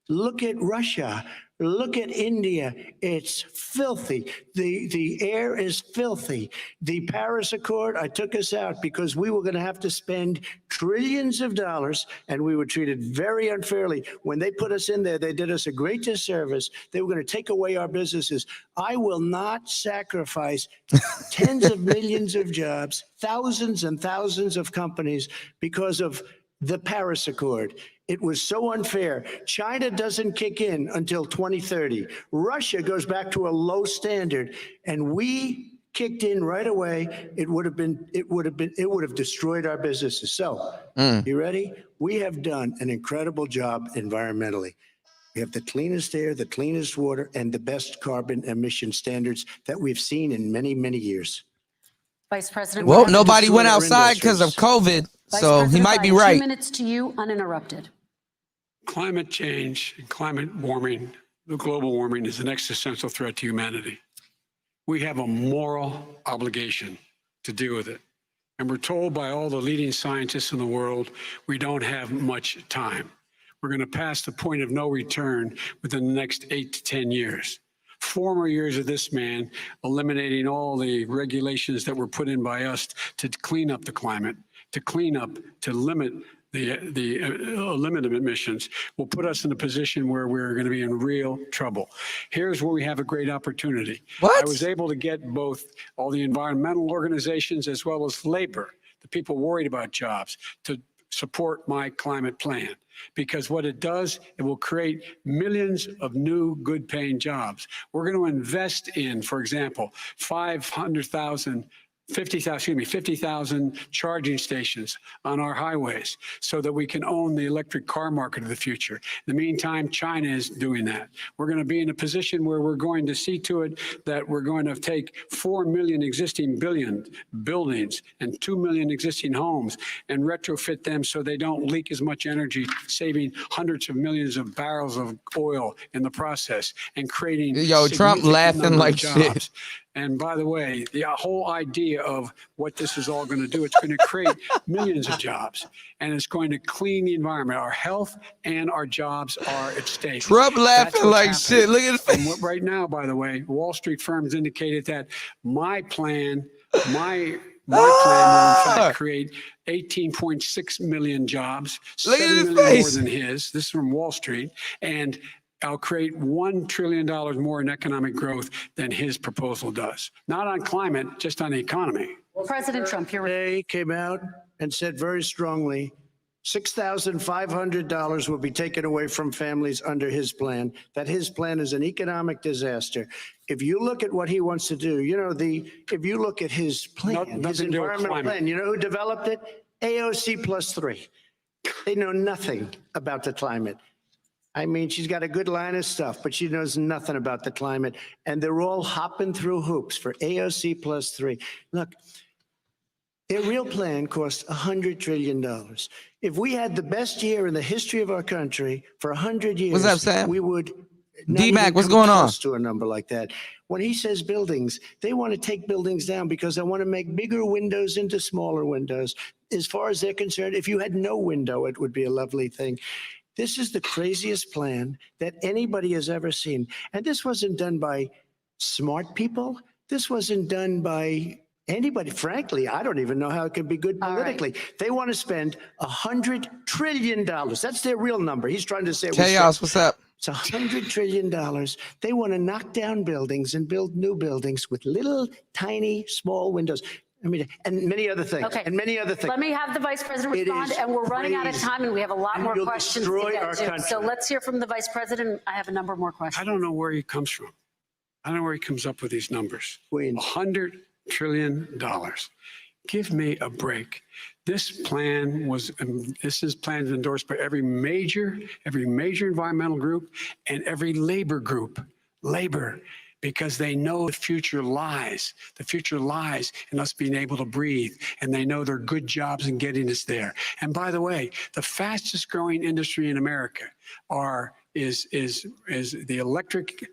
Look at Russia. Look at India. It's filthy. The air is filthy. The Paris Accord, I took us out because we were going to have to spend trillions of dollars, and we were treated very unfairly. When they put us in there, they did us a great disservice. They were going to take away our businesses. I will not sacrifice tens of millions of jobs, thousands and thousands of companies because of the Paris Accord. It was so unfair. China doesn't kick in until 2030. Russia goes back to a low standard, and we kicked in right away. It would have destroyed our businesses. So, you ready? We have done an incredible job environmentally. We have the cleanest air, the cleanest water, and the best carbon emission standards that we've seen in many, many years. Vice President. Well, we have- nobody went destroy our outside because of COVID, Vice so he President might be Biden, right. 2 minutes to you, uninterrupted. Climate change and climate warming, the global warming, is an existential threat to humanity. We have a moral obligation to deal with it. And we're told by all the leading scientists in the world, we don't have much time. We're going to pass the point of no return within the next 8 to 10 years. 4 more years of this man eliminating all the regulations that were put in by us to clean up the climate, to limit the limit of emissions will put us in a position where we're going to be in real trouble. Here's where we have a great opportunity. What? I was able to get both all the environmental organizations as well as labor, the people worried about jobs, to support my climate plan. Because what it does, it will create millions of new good paying jobs. We're going to invest in, for example, 50,000 charging stations on our highways so that we can own the electric car market of the future. In the meantime, China is doing that. We're going to be in a position where we're going to see to it that we're going to take 4 million existing buildings and 2 million existing homes and retrofit them so they don't leak as much energy, saving hundreds of millions of barrels of oil in the process and creating Yo, Trump significant laughing number of like jobs. shit. And by the way, the whole idea of what this is all going to do, it's going to create millions of jobs, and it's going to clean the environment. Our health and our jobs are at stake. Trump That's laughing what's like happening. shit. Look at his face. And right now, by the way, Wall Street firms indicated that my plan will in fact create 18.6 million jobs, Look at 7 his million more face. than his. This is from Wall Street. And I'll create $1 trillion more in economic growth than his proposal does. Not on climate, just on the economy. President Trump, you're Today came out and said very strongly, $6,500 will be taken away from families under his plan, that his plan is an economic disaster. If you look at what he wants to do, if you look at his plan, Nothing his to do with environmental climate. plan, you know who developed it? AOC +3. They know nothing about the climate. I mean, she's got a good line of stuff, but she knows nothing about the climate. And they're all hopping through hoops for AOC +3. Look, their real plan cost $100 trillion. If we had the best year in the history of our country for 100 years, What's up, Sam? we would not D-Mac, even what's come going on? close to a number like that. When he says buildings, they want to take buildings down because they want to make bigger windows into smaller windows. As far as they're concerned, if you had no window, it would be a lovely thing. This is the craziest plan that anybody has ever seen. And this wasn't done by smart people. This wasn't done by anybody. Frankly, I don't even know how it could be good politically. They want to spend $100 trillion. That's their real number. He's trying to say it was Chaos, what's up? it's $100 trillion. They want to knock down buildings and build new buildings with little, tiny, small windows. I mean, and many other things. Okay. And many other things. Let me have the Vice President It respond, is and we're running out of crazy. time, and we have a lot And more you'll questions to destroy get our to. country. So let's hear from the Vice President. I have a number more questions. I don't know where he comes from. I don't know where he comes up with these numbers. Queens. $100 trillion. Give me a break. This plan was, this is plans endorsed by every major environmental group and every labor group. Labor, because they know the future lies. The future lies in us being able to breathe, and they know there are good jobs in getting us there. And by the way, the fastest growing industry in America is the electric,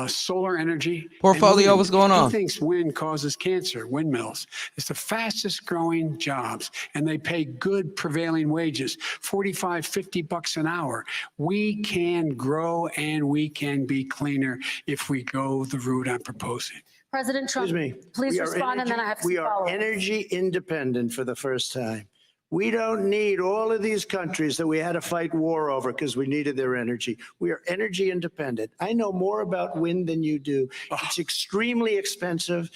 solar energy. Portfolio, what's going on? Who thinks wind causes cancer? Windmills. It's the fastest growing jobs, and they pay good prevailing wages, 45, 50 bucks an hour. We can grow and we can be cleaner if we go the route I'm proposing. President Trump, Excuse me. please We are respond, and then I have some We are follow-up. energy independent for the first time. We don't need all of these countries that we had to fight war over because we needed their energy. We are energy independent. I know more about wind than you do. It's extremely expensive,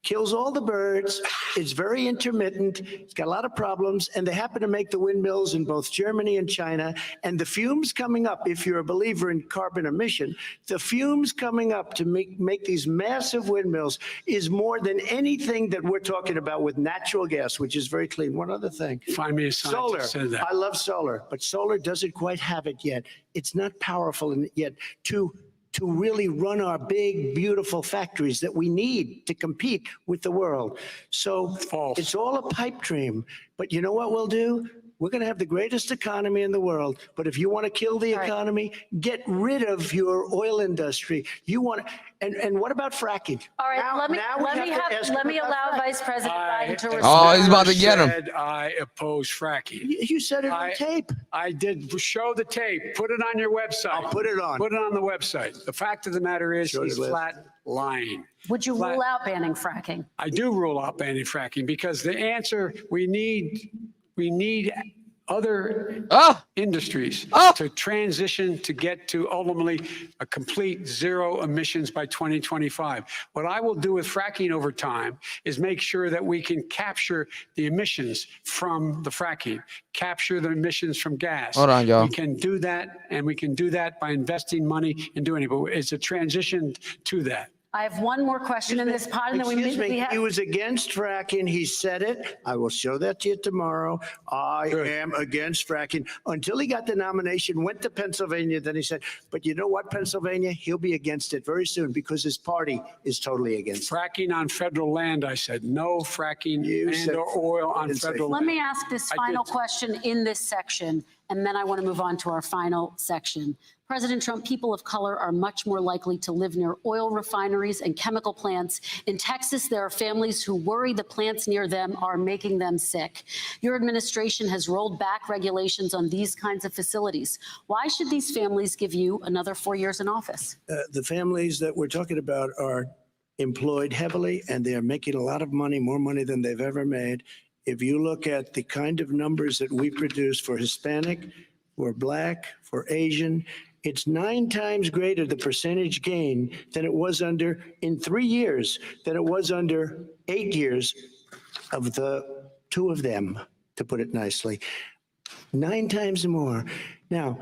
kills all the birds. It's very intermittent. It's got a lot of problems. And they happen to make the windmills in both Germany and China. And the fumes coming up, if you're a believer in carbon emission, the fumes coming up to make these massive windmills is more than anything that we're talking about with natural gas, which is very clean. One other thing. Find me a Solar. scientist that said that. I love solar, but solar doesn't quite have it yet. It's not powerful yet to really run our big, beautiful factories that we need to compete with the world. So False. It's all a pipe dream. But you know what we'll do? We're going to have the greatest economy in the world. But if you want to kill the economy, get rid of your oil industry. You want and what about fracking? All right, Now let we have to ask let me about allow fracking. Vice President Biden to I respond. Oh, he's about to get him. said I oppose fracking. You said it on I- tape. I did show the tape. Put it on your website. I'll put it on. Put it on the website. The fact of the matter is, Sure he's it is. flat lying. Would you Flat- rule out banning fracking? I do rule out banning fracking because the answer we need other Oh, industries Oh. to transition to get to ultimately a complete zero emissions by 2025. What I will do with fracking over time is make sure that we can capture the emissions from the fracking, capture the emissions from gas. Hold on, y'all. We can do that, and we can do that by investing money and doing it, but it's a transition to that. I have one more question in this pod, and then Excuse we me, have. he was against fracking. He said it. I will show that to you tomorrow. I Good. am against fracking. Until he got the nomination, went to Pennsylvania, then he said, but you know what, Pennsylvania? He'll be against it very soon because his party is totally against it. Fracking on federal land, I said, no fracking You and said- or oil on didn't say federal Let land. me ask this I final did. question in this section, and then I want to move on to our final section. President Trump, people of color are much more likely to live near oil refineries and chemical plants. In Texas, there are families who worry the plants near them are making them sick. Your administration has rolled back regulations on these kinds of facilities. Why should these families give you another 4 years in office? The families that we're talking about are employed heavily and they are making a lot of money, more money than they've ever made. If you look at the kind of numbers that we produce for Hispanic, for Black, for Asian, it's 9 times greater the percentage gain than it was in 3 years, than it was under 8 years of the 2 of them, to put it nicely. 9 times more. Now,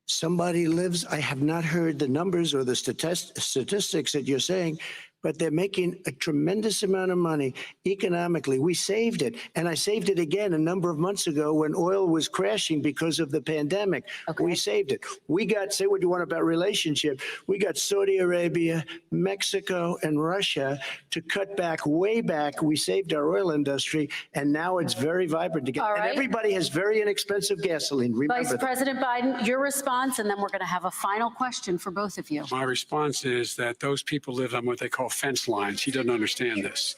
somebody lives, I have not heard the numbers or the statistics that you're saying, but they're making a tremendous amount of money economically. We saved it. And I saved it again a number of months ago when oil was crashing because of the pandemic. Okay. We saved it. We got, say what you want about relationship, we got Saudi Arabia, Mexico, and Russia to cut back, way back. We saved our oil industry, and now it's very vibrant again. All And right. everybody has very inexpensive gasoline. Remember Vice that. President Biden, your response, and then we're going to have a final question for both of you. My response is that those people live on what they call fence lines. He doesn't understand this.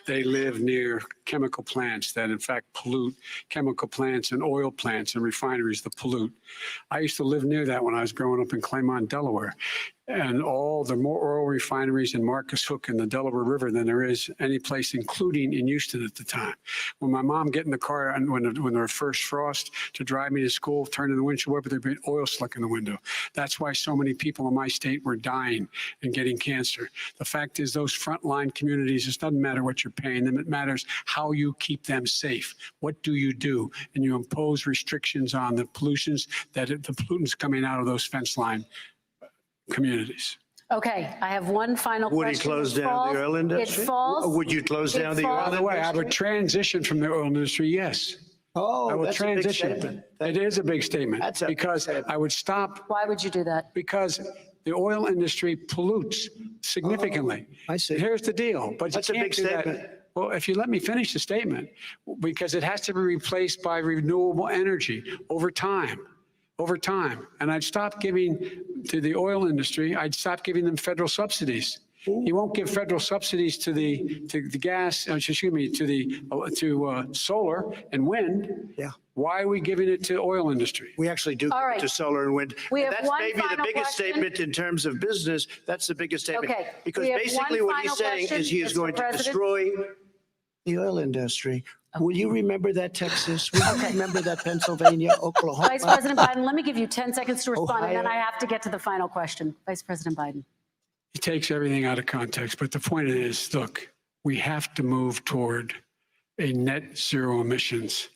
They live near chemical plants that in fact pollute, chemical plants and oil plants and refineries that pollute. I used to live near that when I was growing up in Claymont, Delaware. And all the more oil refineries in Marcus Hook and the Delaware River than there is any place, including in Houston at the time. When my mom get in the car and when there was first frost to drive me to school, turn in the windshield wiper, there'd be oil slick in the window. That's why so many people in my state were dying and getting cancer. The fact is those frontline communities, it doesn't matter what you're paying them. It matters how you keep them safe. What do? And you impose restrictions on the pollutions the pollutants coming out of those fence line communities. Okay, I have one final Would he question. close It down falls- the oil industry? It falls. Would you close it down the falls- oil By the way, I industry? would transition from the oil industry, yes. I Oh, will that's a big transition. statement. It is a big statement That's a big because statement. I would stop Why would you do that? because the oil industry pollutes significantly. I see. Here's the deal, but That's you a can't big do that. statement. Well, if you let me finish the statement, because it has to be replaced by renewable energy over time. And I'd stop giving to the oil industry, I'd stop giving them federal subsidies. You won't give federal subsidies to the gas, excuse me, to solar and wind. Yeah. Why are we giving it to oil industry? We actually do All right. to solar and wind. We And have that's one maybe the final biggest question. statement in terms of business. That's the biggest statement. Okay, Because we have basically one what he's final saying question, is he is Mr. going to President. destroy the oil industry. Will you remember that, Texas? Will you remember that, Pennsylvania, Oklahoma? Vice President Biden, let me give you 10 seconds to respond, and then Ohio. I have to get to the final question. Vice President Biden. He takes everything out of context, but the point is, look, we have to move toward a net zero emissions.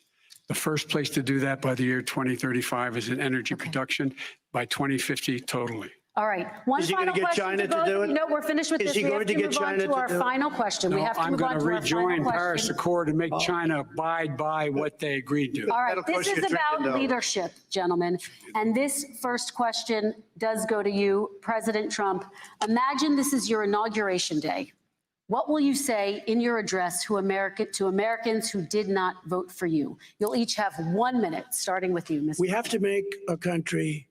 The first place to do that by the year 2035 is in energy production, by 2050 totally. All right, one Is he gonna final get question China to both do of you. it? No, we're finished with Is this. he We going have to to get move on China to to our do it? final question. We No, have to I'm move going on to to our final rejoin Paris question. Accord and make China abide by what they agreed to. All right, That'll this cost you is $1 about trillion. leadership, gentlemen. And this first question does go to you, President Trump. Imagine this is your inauguration day. What will you say in your address to Americans who did not vote for you? You'll each have 1 minute, starting with you, Mr. We have to make a country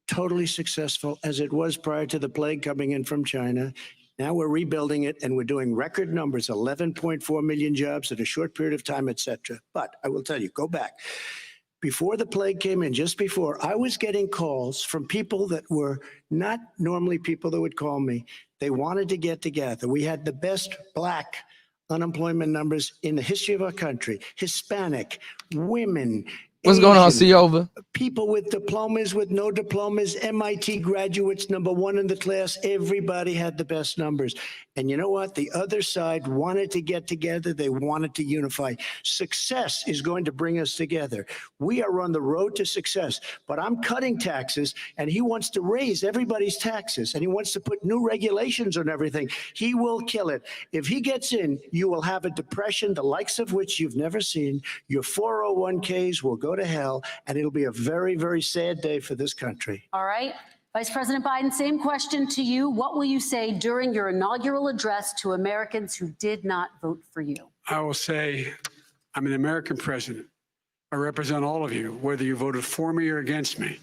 totally successful as it was prior to the plague coming in from China. Now we're rebuilding it and we're doing record numbers, 11.4 million jobs in a short period of time, et cetera. But I will tell you, go back. Before the plague came in, just before, I was getting calls from people that were not normally people that would call me. They wanted to get together. We had the best Black unemployment numbers in the history of our country. Hispanic, women. What's going on, Asian, see over? people with diplomas, with no diplomas, MIT graduates, #1 in the class. Everybody had the best numbers. And you know what? The other side wanted to get together. They wanted to unify. Success is going to bring us together. We are on the road to success, but I'm cutting taxes and he wants to raise everybody's taxes and he wants to put new regulations on everything. He will kill it. If he gets in, you will have a depression, the likes of which you've never seen. Your 401ks will go to hell, and it'll be a very, very sad day for this country. All right. Vice President Biden, same question to you. What will you say during your inaugural address to Americans who did not vote for you? I will say, I'm an American president. I represent all of you, whether you voted for me or against me.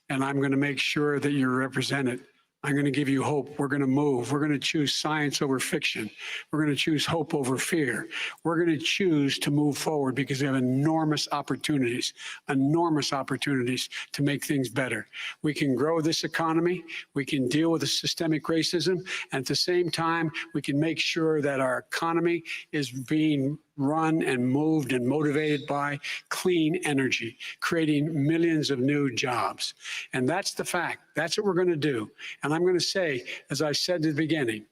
And I'm going to make sure that you're represented. I'm going to give you hope. We're going to move. We're going to choose science over fiction. We're going to choose hope over fear. We're going to choose to move forward because we have enormous opportunities to make things better. We can grow this economy. We can deal with the systemic racism. And at the same time, we can make sure that our economy is being run and moved and motivated by clean energy, creating millions of new jobs. And that's the fact. That's what we're going to do. And I'm going to say, as I said at the beginning,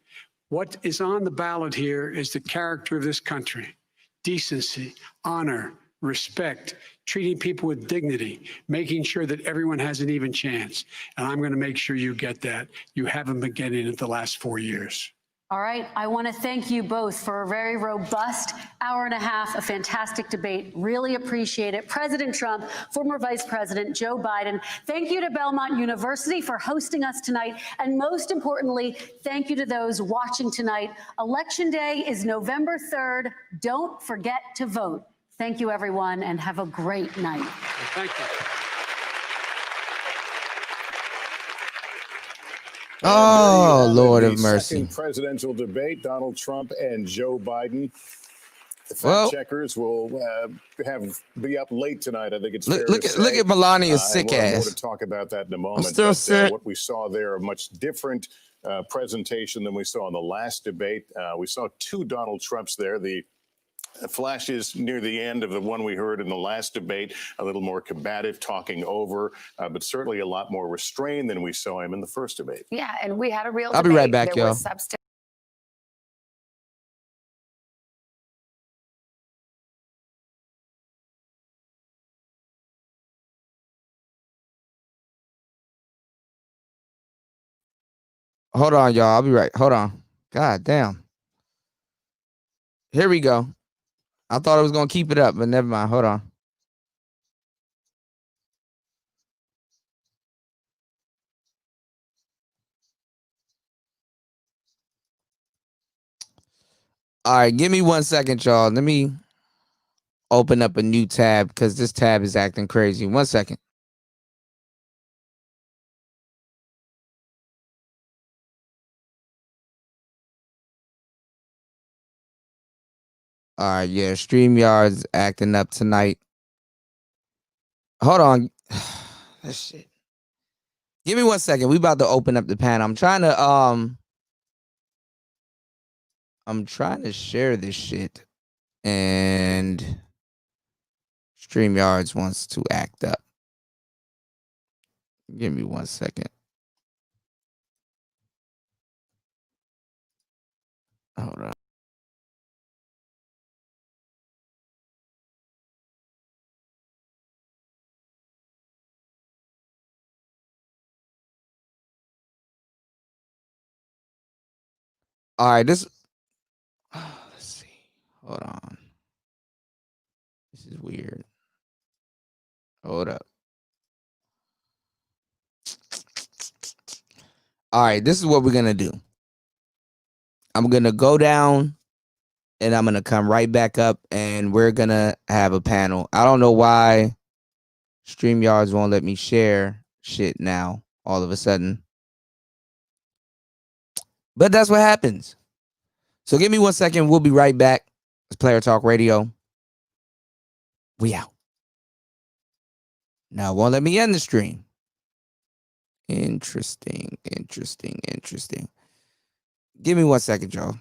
what is on the ballot here is the character of this country: decency, honor, respect, treating people with dignity, making sure that everyone has an even chance. And I'm going to make sure you get that. You haven't been getting it the last 4 years. All right. I want to thank you both for a very robust hour and a half, a fantastic debate. Really appreciate it. President Trump, former Vice President Joe Biden, thank you to Belmont University for hosting us tonight. And most importantly, thank you to those watching tonight. Election Day is November 3rd. Don't forget to vote. Thank you, everyone, and have a great night. Thank you. Oh, Lord The of mercy. second presidential debate, Donald Trump and Joe Biden. The fact Well- checkers will be up late tonight. I think it's fair Look to at say. look at Melania's And sick we'll have more ass. to talk about that in a moment. still But, sick. what we saw there, a much different presentation than we saw in the last debate. We saw two Donald Trumps there. The flashes near the end of the one we heard in the last debate, a little more combative, talking over, but certainly a lot more restrained than we saw him in the first debate. Yeah, and we had a real I'll be debate. right back, There y'all. was substance. Hold on, y'all. I'll be right. Hold on. God damn. Here we go. I thought I was gonna keep it up, but never mind. Hold on. All right, give me 1 second, y'all. Let me open up a new tab because this tab is acting crazy. 1 second. All right, yeah, StreamYard's acting up tonight. Hold on. That shit. Give me 1 second. We about to open up the panel. I'm trying to share this shit. And StreamYards wants to act up. Give me 1 second. Hold on. All right, let's see. Hold on. This is weird. Hold up. All right, this is what we're gonna do. I'm gonna go down and I'm gonna come right back up and we're gonna have a panel. I don't know why StreamYards won't let me share shit now all of a sudden. But that's what happens. So give me 1 second. We'll be right back. It's Player Talk Radio. We out. Now it won't let me end the stream. Interesting. Give me 1 second, y'all.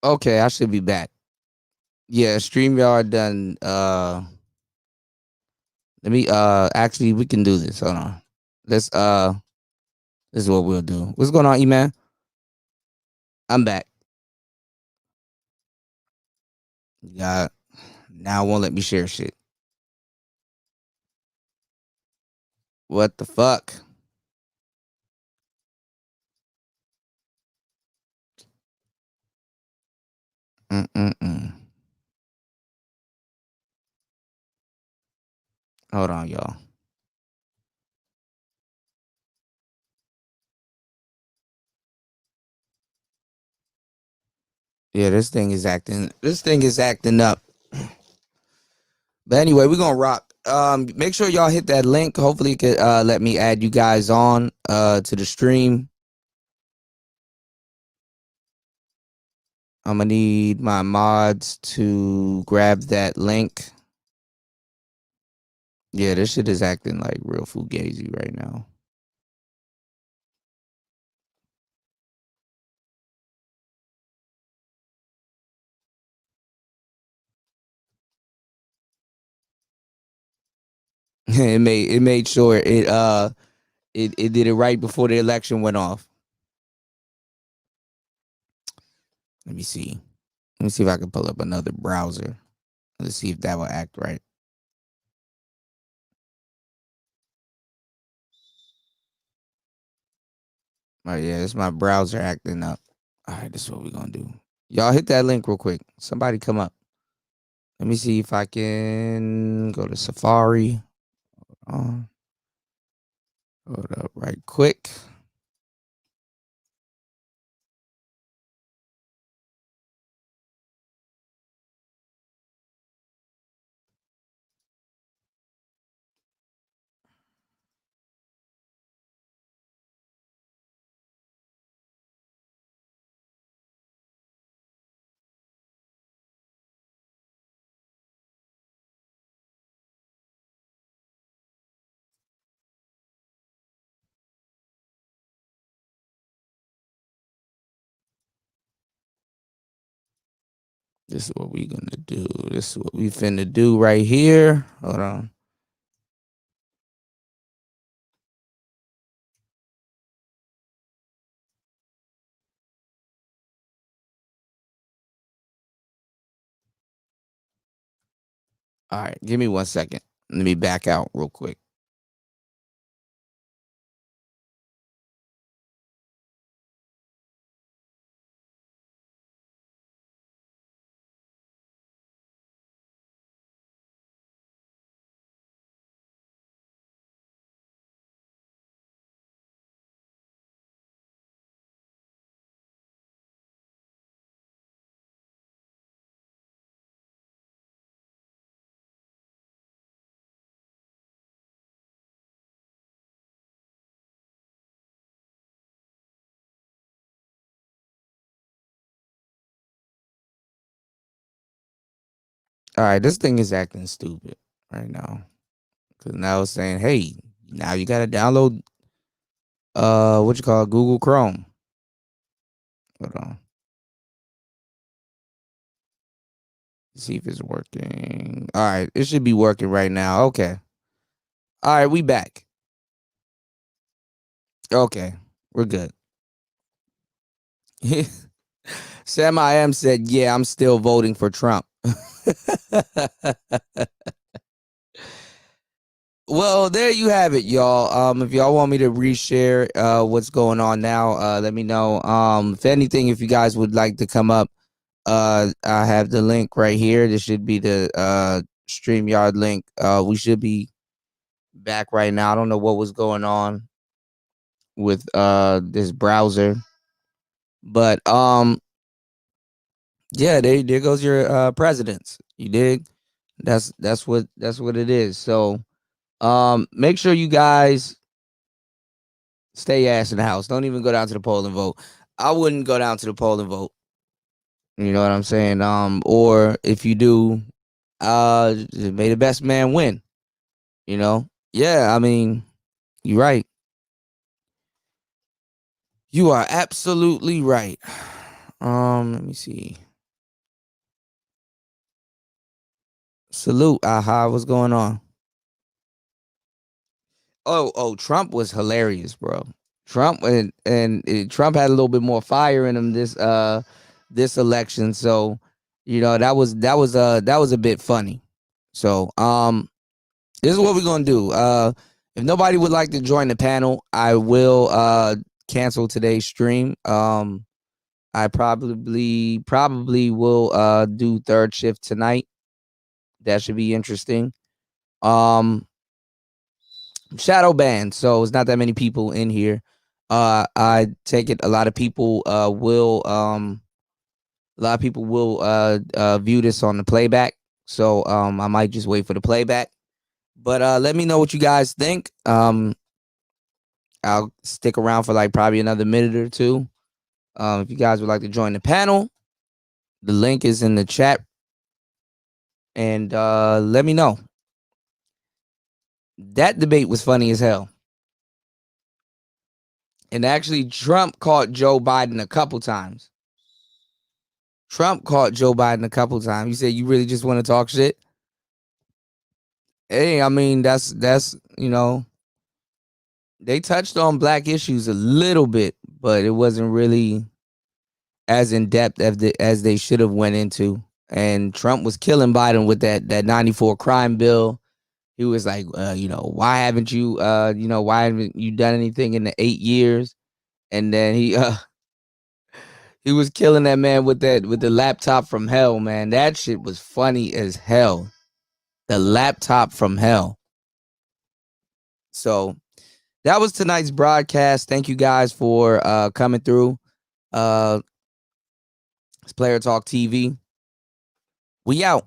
Okay, I should be back. Yeah, StreamYard done. Let me actually we can do this. Hold on. Let's this is what we'll do. What's going on, E-Man? I'm back. Yeah. Now it won't let me share shit. What the fuck? Mm-mm-mm. Hold on, y'all. Yeah, this thing is acting up. But anyway, we're gonna rock. Make sure y'all hit that link. Hopefully it could let me add you guys on to the stream. I'm gonna need my mods to grab that link. Yeah, this shit is acting like real fugazi right now. It made sure it did it right before the election went off. Let me see. Let me see if I can pull up another browser. Let's see if that will act right. All right, yeah, it's my browser acting up. All right, this is what we're gonna do. Y'all hit that link real quick. Somebody come up. Let me see if I can go to Safari. Hold up right quick. This is what we gonna do. This is what we finna do right here. Hold on. All right, give me 1 second. Let me back out real quick. All right, this thing is acting stupid right now. Cause now it's saying, hey, now you gotta download what you call it, Google Chrome. Hold on. See if it's working. All right, it should be working right now. Okay. All right, we back. Okay, we're good. Sam I am said, yeah, I'm still voting for Trump. Well, there you have it, y'all. If y'all want me to reshare what's going on now, let me know. If anything, if you guys would like to come up, I have the link right here. This should be the StreamYard link. We should be back right now. I don't know what was going on with this browser. But yeah, there goes your presidents. You dig? That's what it is. So make sure you guys stay ass in the house. Don't even go down to the poll and vote. I wouldn't go down to the poll and vote. You know what I'm saying? Or if you do, may the best man win. You know? Yeah, I mean, you're right. You are absolutely right. Let me see. Salute, aha, what's going on? Oh, Trump was hilarious, bro. Trump Trump had a little bit more fire in him this election. So You know, that was a bit funny. So, this is what we're gonna do. If nobody would like to join the panel, I will cancel today's stream. I probably will do third shift tonight. That should be interesting. Shadow ban, so it's not that many people in here. I take it a lot of people will view this on the playback. So I might just wait for the playback. But let me know what you guys think. I'll stick around for like probably another minute or two. If you guys would like to join the panel, the link is in the chat. And let me know. That debate was funny as hell. And actually, Trump caught Joe Biden a couple times. He said, "You really just want to talk shit?" Hey, I mean, that's you know, they touched on black issues a little bit, but it wasn't really as in depth as they should have went into. And Trump was killing Biden with that 94 crime bill. He was like, you know, why haven't you done anything in the 8 years? And then he was killing that man with the laptop from hell, man. That shit was funny as hell. The laptop from hell. So that was tonight's broadcast. Thank you guys for coming through. It's Player Talk TV. We out.